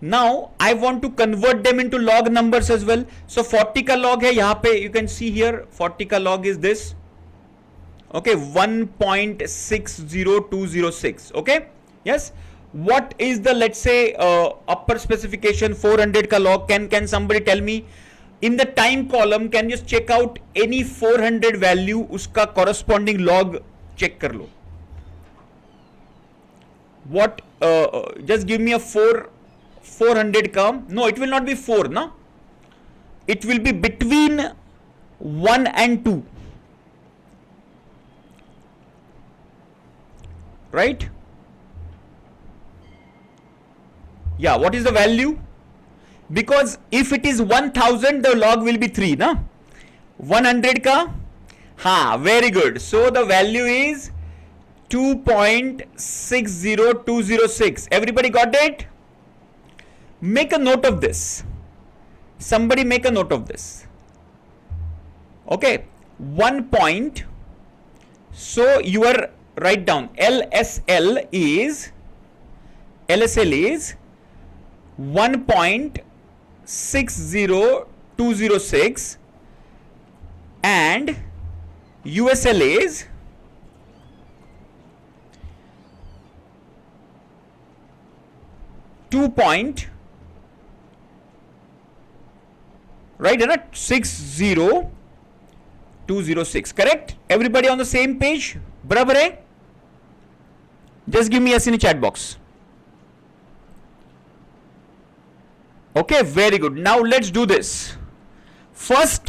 Now I want to convert them into log numbers as well. So 40 ka log hai yahan pe, you can see here 40 ka log is this. Okay, 1.60206. Okay, yes. What is the, let's say, upper specification 400 ka log? Can somebody tell me? In the time column, can you just check out any 400 value, uska corresponding log check kar lo. What? Just give me a 400 ka. No, it will not be 4, no? It will be between 1 and 2. Right? Yeah, what is the value? Because if it is 1000, the log will be 3, no? 100 का, हाँ, very good. So the value is 2.60206. Everybody got it? Make a note of this. Somebody make a note of this. Okay, 1 point. So you are write down LSL is 1.60206 and USL is 2 point, right, 60206, correct? Everybody on the same page? बराबर है? Just give me yes in the chat box. Okay, very good. Now let's do this. First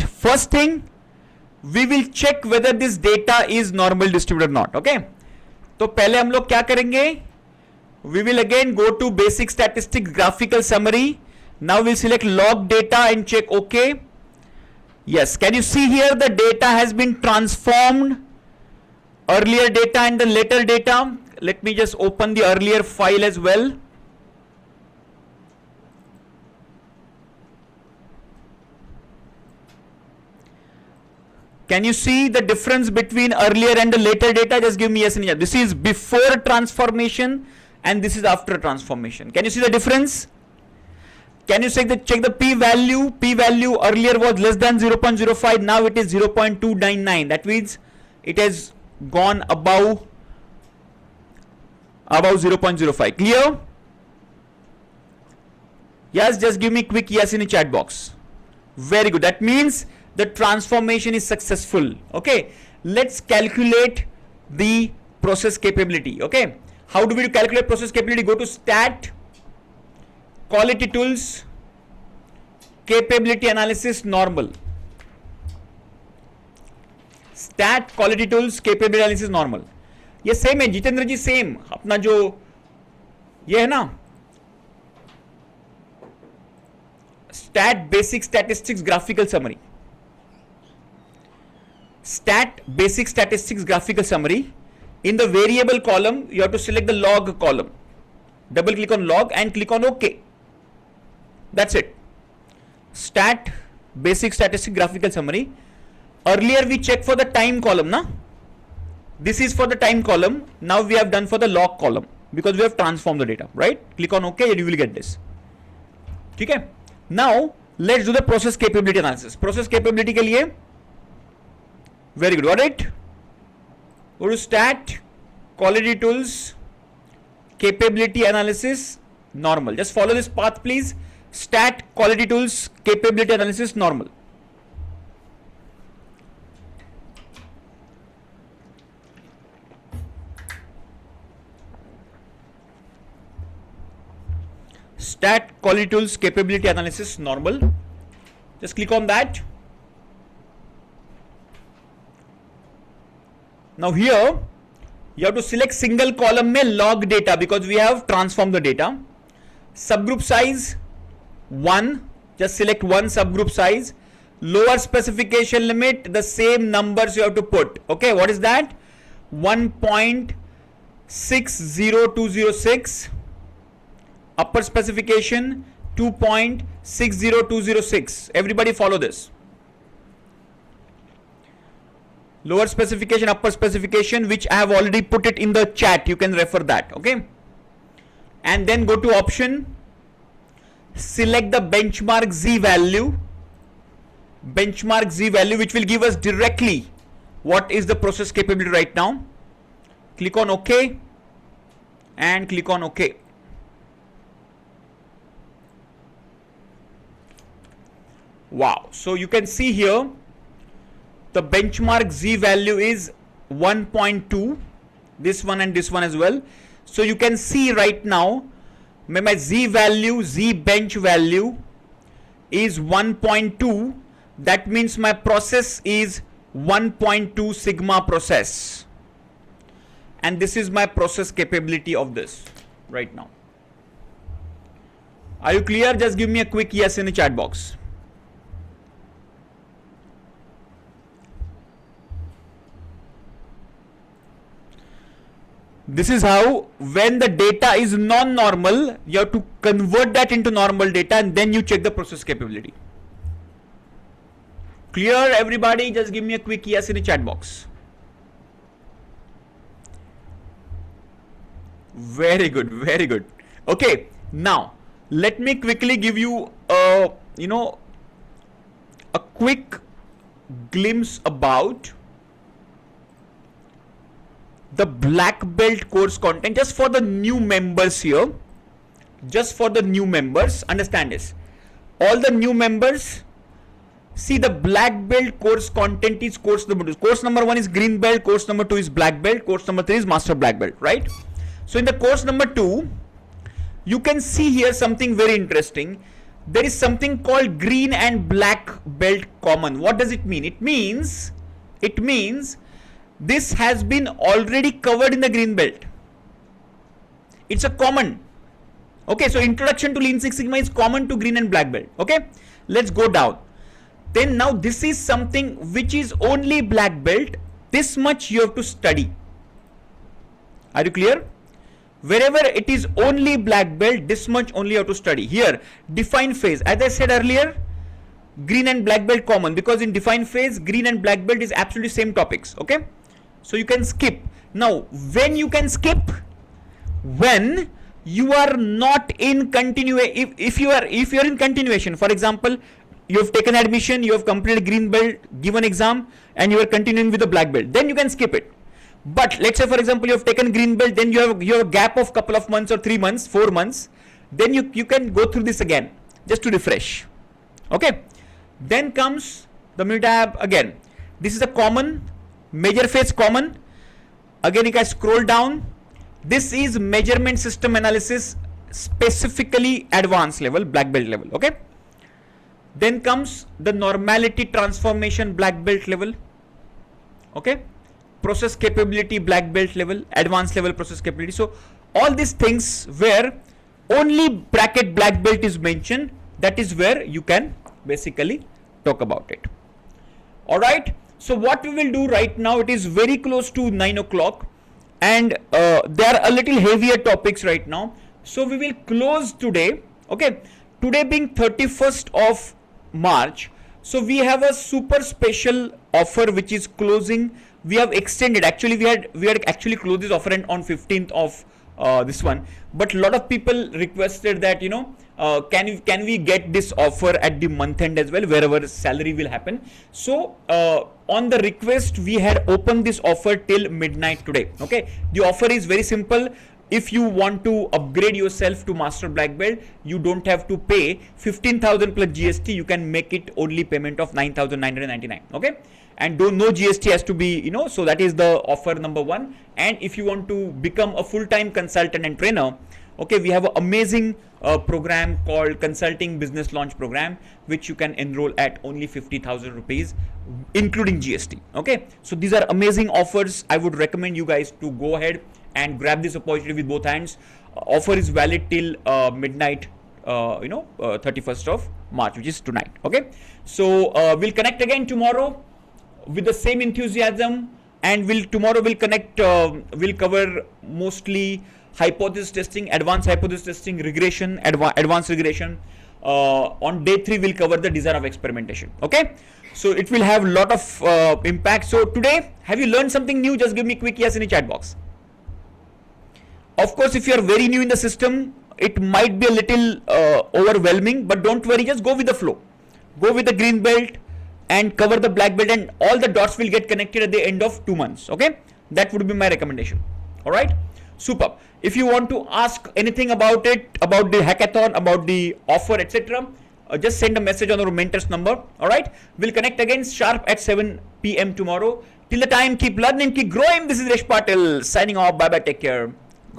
thing, we will check whether this data is normal distributed or not. Okay, तो पहले हम लोग क्या करेंगे? We will again go to basic statistics graphical summary. Now we'll select log data and check OK. Yes, can you see here the data has been transformed? Earlier data and the later data. Let me just open the earlier file as well. Can you see the difference between earlier and the later data? Just give me yes and yes. This is before transformation and this is after transformation. Can you see the difference? Can you check the p-value? P-value earlier was less than 0.05. Now it is 0.299. That means it has gone above 0.05. Clear? Yes, just give me quick yes in the chat box. Very good. That means the transformation is successful. Okay, let's calculate the process capability. Okay, how do we calculate process capability? Go to stat, quality tools, capability analysis, normal. Stat, quality tools, capability analysis, normal. ये same है जितेंद्र जी, same अपना जो ये है ना, stat basic statistics graphical summary. Stat basic statistics graphical summary. In the variable column, you have to select the log column. Double click on log and click on OK. That's it. Stat basic statistics graphical summary. Earlier we checked for the time column, na? This is for the time column. Now we have done for the log column because we have transformed the data, right? Click on OK and you will get this. Okay. Now let's do the process capability analysis. Process capability के लिए, very good, got it? Go to stat, quality tools, capability analysis, normal. Just follow this path, please. Stat, quality tools, capability analysis, normal. Stat, quality tools, capability analysis, normal. Just click on that. Now here you have to select single column में log data because we have transformed the data. Subgroup size 1, just select one subgroup size. Lower specification limit, the same numbers you have to put. Okay, what is that? 1.60206. Upper specification 2.60206. Everybody follow this. Lower specification, upper specification, which I have already put it in the chat. You can refer that. Okay. And then go to option. Select the benchmark Z value. Benchmark Z value, which will give us directly what is the process capability right now. Click on OK. And click on OK. Wow. So you can see here the benchmark Z value is 1.2, this one and this one as well. So you can see right now my Z value, Z bench value is 1.2. That means my process is 1.2 sigma process. And this is my process capability of this right now. Are you clear? Just give me a quick yes in the chat box. This is how, when the data is non-normal, you have to convert that into normal data and then you check the process capability. Clear, everybody? Just give me a quick yes in the chat box. Very good, very good. Okay, now let me quickly give you a quick glimpse about the black belt course content just for the new members here. Just for the new members, understand this. All the new members, see, the black belt course content is course number 2. Course number 1 is green belt, course number 2 is black belt, course number 3 is master black belt, right? So in the course number 2, you can see here something very interesting. There is something called green and black belt common. What does it mean? It means this has been already covered in the green belt. It's a common. Okay, so introduction to Lean Six Sigma is common to green and black belt. Okay, let's go down. Then now this is something which is only black belt. This much you have to study. Are you clear? Wherever it is only black belt, this much only you have to study. Here, define phase. As I said earlier, green and black belt common, because in define phase, green and black belt is absolutely same topics. Okay, so you can skip. Now, when you can skip, when you are not in continuation. If you are in continuation, for example, you have taken admission, you have completed green belt, given exam, and you are continuing with the black belt, then you can skip it. But let's say, for example, you have taken green belt, then you have a gap of couple of months or 3 months, 4 months, then you can go through this again just to refresh. Okay, then comes the mid tab again. This is a common, major phase common. Again, if I scroll down, this is measurement system analysis, specifically advanced level, black belt level. Okay, then comes the normality transformation, black belt level. Okay, process capability, black belt level, advanced level process capability. So all these things where only bracket black belt is mentioned, that is where you can basically talk about it. All right, so what we will do right now, it is very close to 9 o'clock and there are a little heavier topics right now, so we will close today. Okay, today being 31st of March, so we have a super special offer which is closing. We have extended, actually we had actually closed this offer on 15th of this one, but a lot of people requested that can we get this offer at the month end as well, wherever salary will happen. So on the request, we had opened this offer till midnight today. Okay, the offer is very simple. If you want to upgrade yourself to master black belt, you don't have to pay 15,000 plus GST. You can make it only payment of 9,999. Okay, and no GST has to be, so that is the offer number 1. And if you want to become a full-time consultant and trainer, okay, we have an amazing program called Consulting Business Launch Program, which you can enroll at only 50,000 rupees, including GST. Okay, so these are amazing offers. I would recommend you guys to go ahead and grab this opportunity with both hands. Offer is valid till midnight, 31st of March, which is tonight. Okay, so we'll connect again tomorrow with the same enthusiasm, and tomorrow we'll connect. We'll cover mostly hypothesis testing, advanced hypothesis testing, regression, advanced regression. On day 3, we'll cover the design of experimentation. Okay, so it will have a lot of impact. So today, have you learned something new? Just give me a quick yes in the chat box. Of course, if you are very new in the system, it might be a little overwhelming, but don't worry, just go with the flow. Go with the green belt and cover the black belt, and all the dots will get connected at the end of 2 months. Okay, that would be my recommendation. All right, super. If you want to ask anything about it, about the hackathon, about the offer, etc., just send a message on our mentor's number. All right, we'll connect again sharp at 7 p.m. tomorrow. Till the time, keep learning, keep growing. This is Resh Patil signing off. Bye bye. Take care.